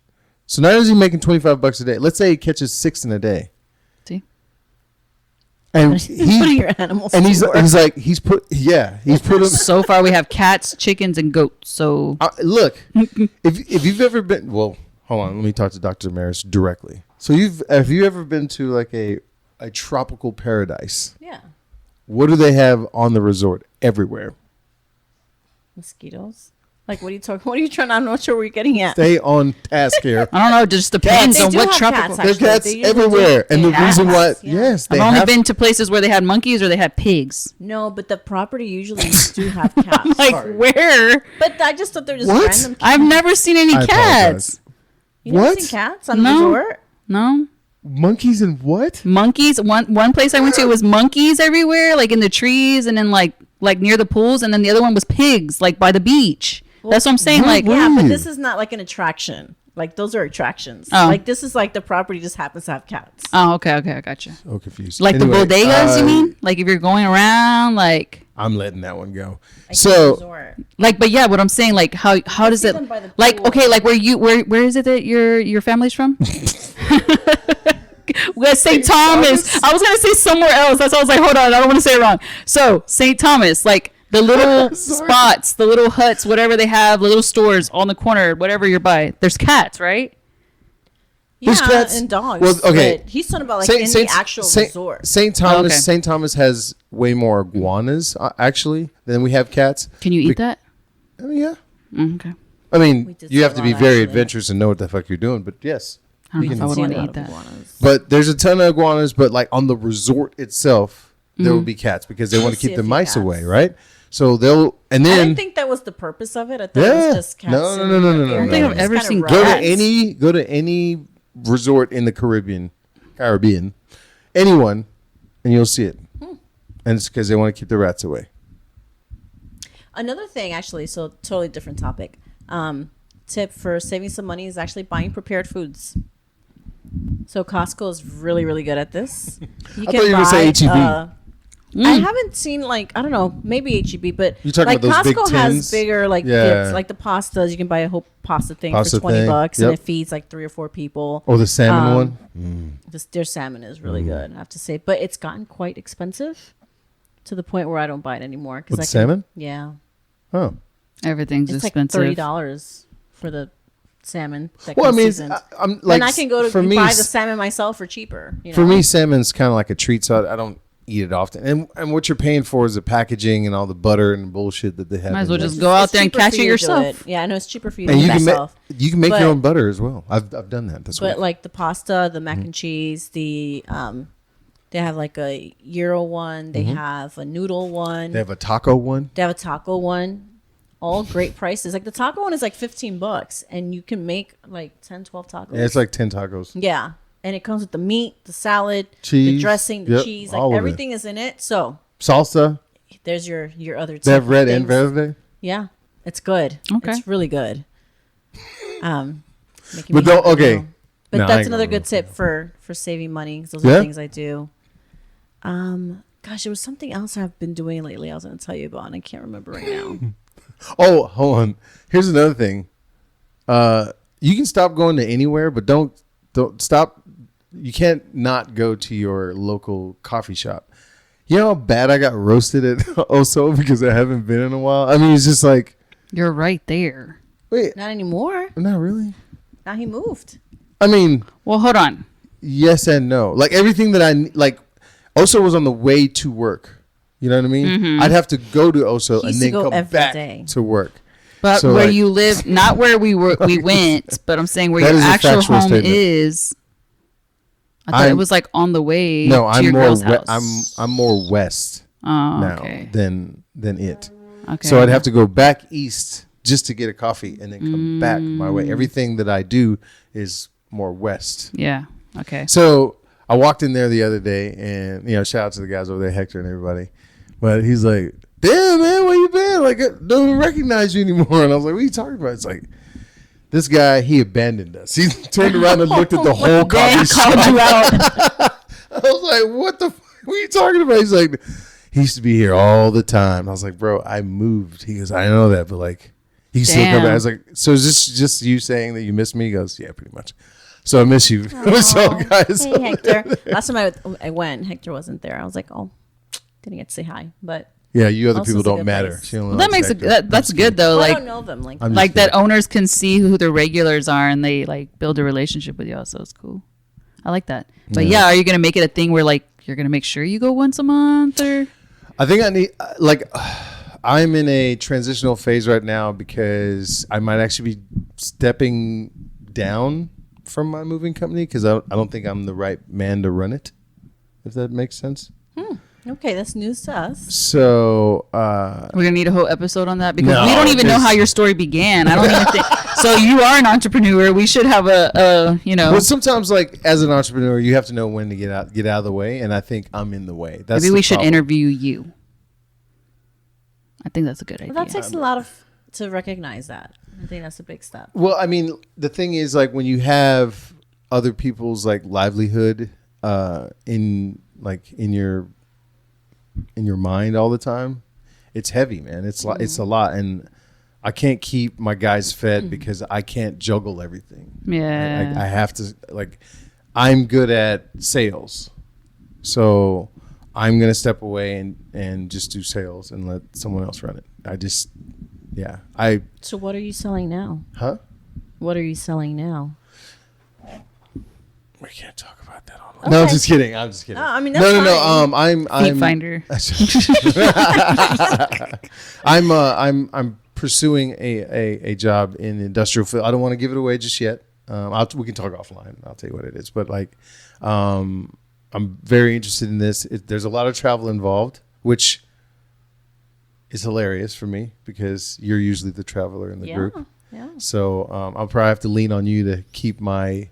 So not only is he making $25 a day, let's say he catches 6 in a day. See? And putting your animals he's put them. So far we have cats, chickens, and goats. So look, if you've ever been, well, hold on, let me talk to Dr. Damaris directly. So have you ever been to like a tropical paradise? Yeah. What do they have on the resort everywhere? Mosquitoes. Like, what are you talking? What are you trying? I'm not sure where you're getting at. Stay on task here. I don't know. It just depends on what tropical. There's cats everywhere, and the reason why, yes, I've only been to places where they had monkeys or they had pigs. No, but the property usually do have cats. Where? But I just thought they're just random cats. I've never seen any cats. You never seen cats on the resort? No. Monkeys and what? Monkeys. One place I went to, it was monkeys everywhere, like in the trees, and then like near the pools, and then the other one was pigs, like by the beach. Well, that's what I'm saying. Like, yeah, but this is not like an attraction. Like, those are attractions. Oh. Like, this is like the property just happens to have cats. Oh, okay, I gotcha. So confused. Like anyway, the bodegas, you mean? Like if you're going around, like. I'm letting that one go. So, like, but yeah, what I'm saying, like, how does it, like, okay, like where is it that your family's from? St. Thomas. I was gonna say somewhere else. That's why I was like, hold on, I don't want to say it wrong. So St. Thomas, like the little spots, the little huts, whatever they have, the little stores on the corner, whatever you're by. There's cats, right? Yeah, cats and dogs. Well, okay. But he's talking about like in the actual resort. St. Thomas. St. Thomas has way more iguanas actually than we have cats. Can you eat that? I mean, yeah. Okay. I mean, you have to be very adventurous and know what the fuck you're doing, but yes. I don't know if I would want to eat that. But there's a ton of iguanas, but like on the resort itself, there will be cats because they want to keep the mice away, right? So they'll, and then. I didn't think that was the purpose of it. I thought it was just cats. No. I don't think I've ever seen cats. Go to any resort in the Caribbean, anyone, and you'll see it. And it's because they want to keep the rats away. Another thing, actually, so totally different topic. Tip for saving some money is actually buying prepared foods. So Costco is really, really good at this. I thought you were going to say H-E-B. I haven't seen like, I don't know, maybe H-E-B, but like about those Costco big has bigger like gifts, like the pastas. You can buy a whole pasta thing for $20 and it feeds like 3 or 4 people. Or the salmon one. Their salmon is really good, I have to say, but it's gotten quite expensive to the point where I don't buy it anymore. With salmon? Yeah. Oh. Everything's expensive. Like $30 for the salmon. Well, I mean, I'm like, and I can go to buy the salmon myself for cheaper. You know? For me, salmon's kind of like a treat, so I don't eat it often. And what you're paying for is the packaging and all the butter and bullshit that they have. Might as well just go out there and catch it yourself. Yeah, I know it's cheaper for you to do it yourself. You can make your own butter as well. I've done that. But like the pasta, the mac and cheese, the they have like a gyro one. They have a noodle one. They have a taco one. All great prices. Like the taco one is like $15 and you can make like 10, 12 tacos. Yeah, it's like 10 tacos. Yeah. And it comes with the meat, the salad, cheese, the dressing, the cheese. Like everything is in it. So salsa. There's your other They have red and verde? Yeah. It's good. Okay. It's really good. But don't, okay. But no, that's another good tip for saving money. Those are things I do. Gosh, there was something else I've been doing lately I was going to tell you about and I can't remember right now. Oh, hold on. Here's another thing. You can stop going to anywhere, but don't stop you can't not go to your local coffee shop. You know how bad I got roasted at Oso because I haven't been in a while? I mean, it's just like. You're right there. Wait. Not anymore. Not really. Now he moved. I mean. Well, hold on. Yes and no. Like everything that Oso was on the way to work. You know what I mean? Mm-hmm. I'd have to go to Oso and then come back to work. But so where you live, not where we went, but I'm saying where your actual home statement. Is. I thought it was like on the way. No, to your girl's house. I'm more west now than it. Okay. So I'd have to go back east just to get a coffee and then come back my way. Everything that I do is more west. Yeah. Okay. So I walked in there the other day, and shout out to the guys over there, Hector and everybody. But he's like, "Damn, man, where you been? Like, I don't even recognize you anymore." And I was like, "What are you talking about?" It's like, this guy, he abandoned us. He turned around and looked at the whole coffee shop. Called you out. I was like, what are you talking about? He's like, he used to be here all the time. I was like, bro, I moved. He goes, I know that, but like, he still come back. I was like, so is this just you saying that you miss me? He goes, yeah, pretty much. So I miss you. So guys. Hey, Hector. Last time I went, Hector wasn't there. I was like, oh, didn't get to say hi, but. Yeah, you other people don't matter. That makes that's good though. Well, like, I don't know them like that owners can see who their regulars are and they like build a relationship with y'all. So it's cool. I like that. But yeah, are you gonna make it a thing where like you're gonna make sure you go once a month or? I think I need I'm in a transitional phase right now because I might actually be stepping down from my moving company because I don't think I'm the right man to run it. If that makes sense. Okay, that's news to us. So we're gonna need a whole episode on that because we don't even know how your story began. I don't even think so. You are an entrepreneur. We should have a. Well, sometimes like as an entrepreneur, you have to know when to get out of the way, and I think I'm in the way. Maybe we should interview you. I think that's a good idea. Well, that takes a lot to recognize that. I think that's a big step. Well, I mean, the thing is like when you have other people's like livelihood in your mind all the time, it's heavy, man. It's a lot, and I can't keep my guys fed because I can't juggle everything. Yeah, I have to I'm good at sales, so I'm gonna step away and just do sales and let someone else run it. So what are you selling now? Huh? What are you selling now? We can't talk about that on. Okay. No, I'm just kidding. I'm just kidding. No, I mean that's fine. I'm Finder. I'm pursuing a job in the industrial field. I don't want to give it away just yet. We can talk offline. I'll tell you what it is. But like, I'm very interested in this. There's a lot of travel involved, which is hilarious for me because you're usually the traveler in the group. Yeah. So I'll probably have to lean on you to keep my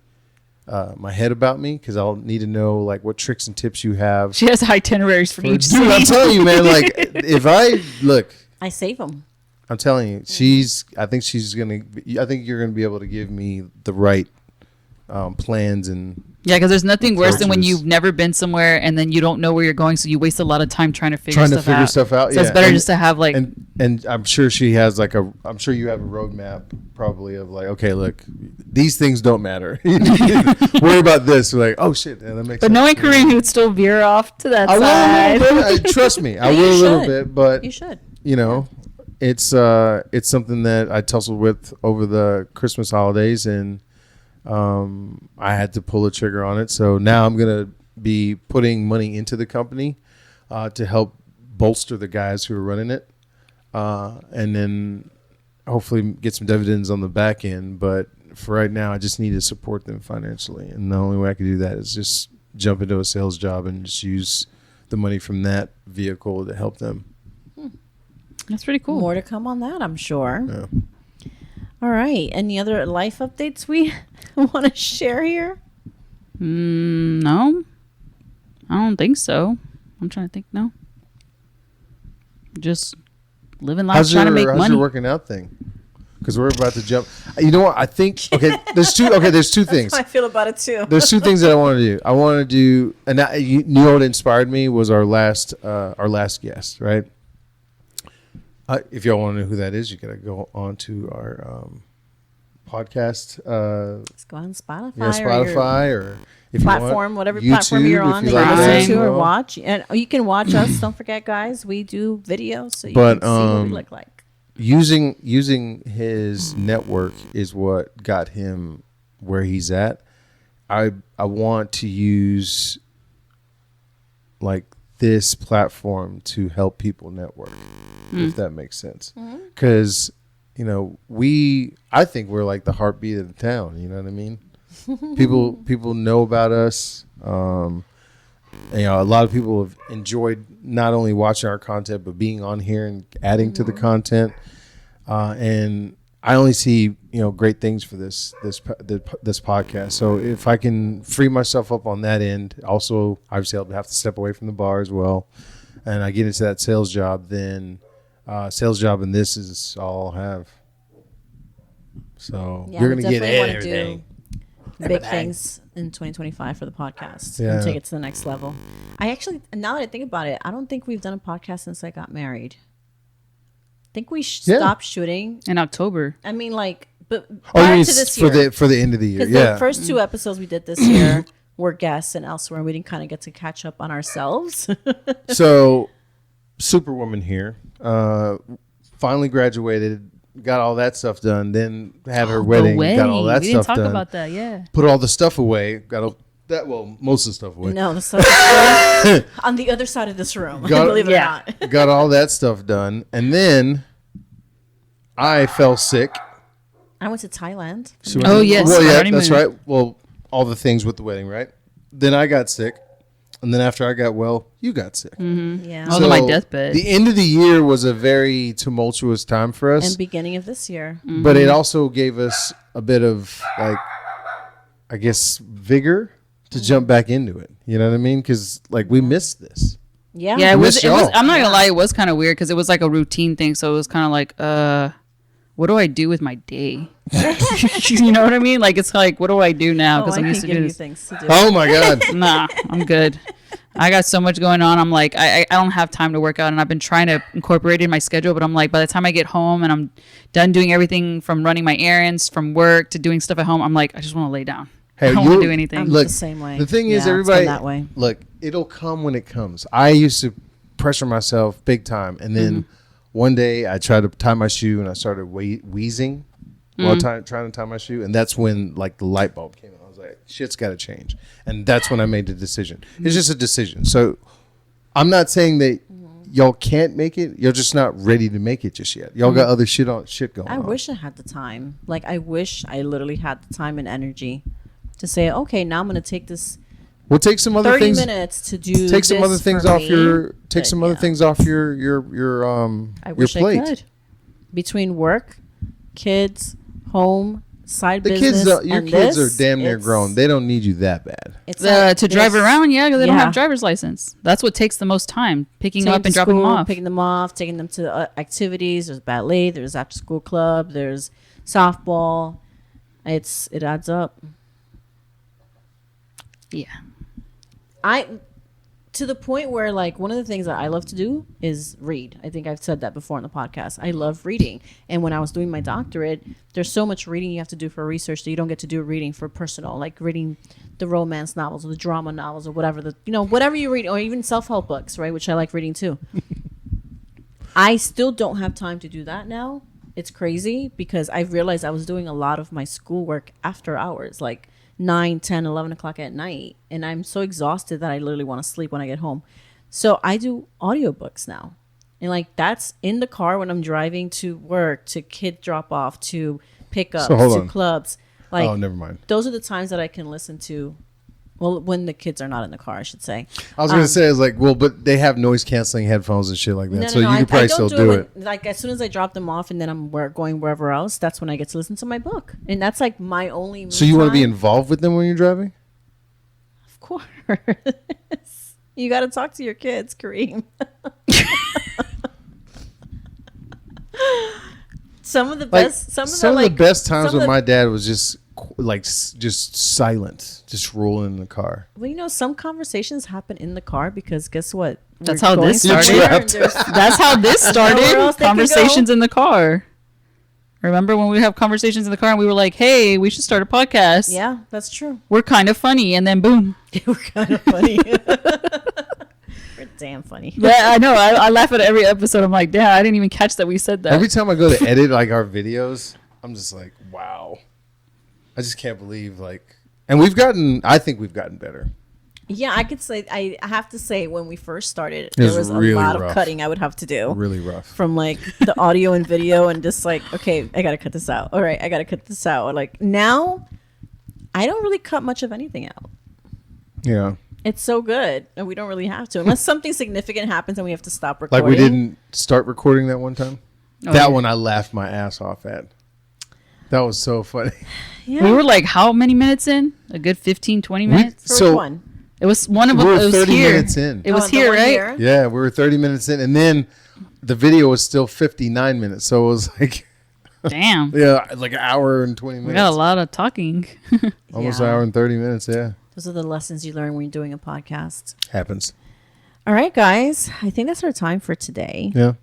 head about me because I'll need to know like what tricks and tips you have. She has itineraries for each city. Dude, I'm telling you, man. Like if I save them. I'm telling you, I think you're gonna be able to give me the right plans and. Yeah, because there's nothing worse than when you've never been somewhere and then you don't know where you're going, so you waste a lot of time trying to figure stuff out. So it's better just to have like. And I'm sure she has like I'm sure you have a roadmap probably of like, okay, look, these things don't matter. Worry about this. We're like, oh shit, that makes sense. But knowing Kareem, he would still veer off to that side. Will a little bit. Trust me, I will a little bit, but you should. It's something that I tussled with over the Christmas holidays and. I had to pull the trigger on it. So now I'm going to be putting money into the company to help bolster the guys who are running it. And then hopefully get some dividends on the back end. But for right now, I just need to support them financially. And the only way I can do that is just jump into a sales job and just use the money from that vehicle to help them. That's pretty cool. More to come on that, I'm sure. Yeah. All right. Any other life updates we want to share here? No. I don't think so. I'm trying to think. No. Just living life, trying to make money. How's your working out thing? Because we're about to jump. You know what? I think, there's two things. That's how I feel about it too. There's two things that I want to do. I want to do, and you know what inspired me was our last guest, right? If y'all want to know who that is, you got to go on to podcast. Let's go on Spotify. Yeah, Spotify or if platform, you want, whatever YouTube, platform you're on that you like listen to that, or watch. And you can watch us. Don't forget, guys, we do videos so you But, can see what we look like. using his network is what got him where he's at. I want to use like this platform to help people network, if that makes sense. Because I think we're like the heartbeat of the town. You know what I mean? People know about us. A lot of people have enjoyed not only watching our content but being on here and adding to the content. And I only see great things for this podcast. So if I can free myself up on that end, also obviously I'll have to step away from the bar as well, and I get into that sales job. Then sales job and this is all I'll have. So you're gonna get everything. Big things in 2025 for the podcast Yeah. and take it to the next level. I actually, now that I think about it, I don't think we've done a podcast since I got married. I think we stopped shooting in October. I mean, but Oh, you prior mean to this year, for the end of the year? because Yeah. the first 2 episodes we did this year were guests and elsewhere. We didn't kind of get to catch up on ourselves. So, Superwoman here, finally graduated, got all that stuff done, then had her wedding, got all that we stuff didn't talk done. about that, yeah. Put all the stuff away, most of the stuff away. No, the stuff on the other side of this room. Believe it or not. Got all that stuff done, and then I fell sick. I went to Thailand. Oh, yes. Well, yeah, honeymoon. that's right. Well, all the things with the wedding, right? Then I got sick, and then after I got well, you got sick. Yeah. I was on my deathbed. The end of the year was a very tumultuous time for us, And beginning of this year. but it also gave us a bit of I guess, vigor to jump back into it. You know what I mean? Because we missed this. Yeah. Yeah, it was. y'all. I'm not gonna lie, it was kind of weird because it was like a routine thing. So it was kind of like, what do I do with my day? You know what I mean? It's like, what do I do now? Because I I'm used can to give do you this. things to do. Oh my God. Nah, I'm good. I got so much going on. I'm like, I don't have time to work out, and I've been trying to incorporate it in my schedule. But I'm like, by the time I get home and I'm done doing everything from running my errands, from work to doing stuff at home, I'm like, I just want to lay down. Hey, I don't want to do anything. I'm Look, the same way. The thing is, Yeah, it's been everybody, that way. look, it'll come when it comes. I used to pressure myself big time, and then one day I tried to tie my shoe, and I started wheezing while trying to tie my shoe, and that's when the light bulb came on. I was like, shit's got to change, and that's when I made the decision. It's just a decision. So I'm not saying that y'all can't make it. You're just not ready to make it just yet. Y'all got other shit going on. I wish I had the time. I wish I literally had the time and energy to say, okay, now I'm going to take this We'll take some other 30 things. minutes to do Take some this other things for off me. your. Take But some other yeah. things off your I your wish plate. I could. Between work, kids, home, side The business, kids, your and kids this, are damn near it's- grown. They don't need you that bad. It's To drive around, yeah, because they don't Yeah. have driver's license. That's what takes the most time, picking Taking up and to dropping them school, off. Picking them off, taking them to activities. There's ballet. There's after school club. There's softball. It adds up. Yeah. To the point where one of the things that I love to do is read. I think I've said that before on the podcast. I love reading. And when I was doing my doctorate, there's so much reading you have to do for research that you don't get to do reading for personal, like reading the romance novels or the drama novels or whatever whatever you read, or even self-help books, right? Which I like reading too. I still don't have time to do that now. It's crazy because I've realized I was doing a lot of my schoolwork after hours, 9, 10, 11 o'clock at night. And I'm so exhausted that I literally want to sleep when I get home. So I do audiobooks now. And that's in the car when I'm driving to work, to kid drop off, to pickups, So hold to on. clubs. Oh, never mind. Those are the times that I can listen to. Well, when the kids are not in the car, I should say. I was gonna say but they have noise canceling headphones and shit like that, No, so no, you could probably still do it. As soon as I drop them off and then I'm going wherever else, that's when I get to listen to my book. And that's my only So you want to be time. involved with them when you're driving? Of course. You got to talk to your kids, Kareem. Some of the best. Some of the best times some with of the- my dad was just just silent, just rolling in the car. Well, some conversations happen in the car because guess what? That's We're how going this somewhere started. and there's- That's how this nowhere started. else they can Conversations go. in the car. Remember when we have conversations in the car and we were like, hey, we should start a podcast. Yeah, that's true. We're kind of funny. And then boom. We're kind of funny. We're damn funny. Yeah, I know. I laugh at every episode. I'm like, damn, I didn't even catch that we said that. Every time I go to edit like our videos, I'm just like, wow. I just can't believe and I think we've gotten better. Yeah, I could say, I have to say, when we first started, It was there was really a lot rough. of cutting I would have to do. Really rough. From like the audio and video and just like, okay, I got to cut this out. All right, I got to cut this out. Like now, I don't really cut much of anything out. Yeah. It's so good. And we don't really have to. Unless something significant happens and we have to stop recording. Like we didn't start recording that one time. Oh, that yeah. one I laughed my ass off at. That was so funny. Yeah. We were like, how many minutes in? A good 15, 20 minutes? For So- which one? It was one of them. We It were was 30 here. minutes in. It was the here, one right? here? Yeah, we were 30 minutes in. And then the video was still 59 minutes. So it was like, Damn. yeah, like an hour and 20 We minutes. got a lot of talking. Almost Yeah. an hour and 30 minutes. Yeah. Those are the lessons you learn when you're doing a podcast. Happens. All right, guys. I think that's our time for today. Yeah.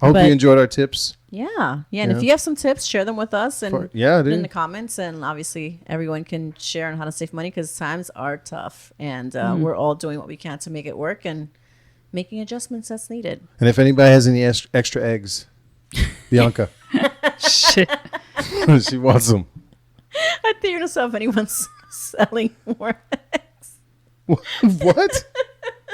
I hope But- you enjoyed our tips. Yeah. Yeah. And Yeah. if you have some tips, share them with us and Yeah, put in dude. the comments. And obviously, everyone can share on how to save money because times are tough. And we're all doing what we can to make it work and making adjustments as needed. And if anybody has any extra eggs, Bianca, Shit. she wants them. I think you're going to sell if anyone's selling more. What?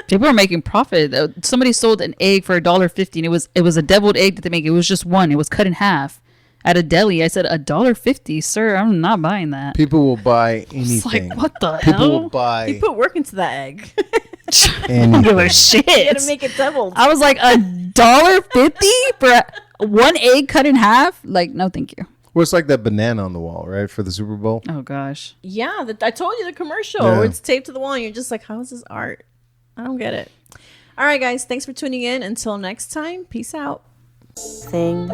People are making profit. Somebody sold an egg for $1.50 and it was a deviled egg that they make. It was just one. It was cut in half at a deli. I said $1.50, sir. I'm not buying that. People will buy It's anything. like, what the People will hell? buy You put work into that egg. I don't give a anything. shit. You got to make it doubled. I was like, $1.50 for one egg cut in half? Like, no, thank you. Well, it's like that banana on the wall, right, for the Super Bowl. Oh gosh. Yeah, I told you the commercial Yeah. where it's taped to the wall and you're just like, how is this art? I don't get it. All right, guys. Thanks for tuning in. Until next time, peace out. Thing.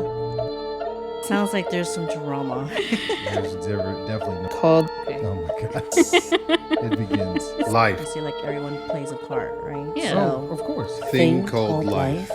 Sounds like there's some drama. There's definitely not. Called. Oh my God. It begins. Life. I see like everyone plays a part, right? Yeah. So, Of course. Thing called life.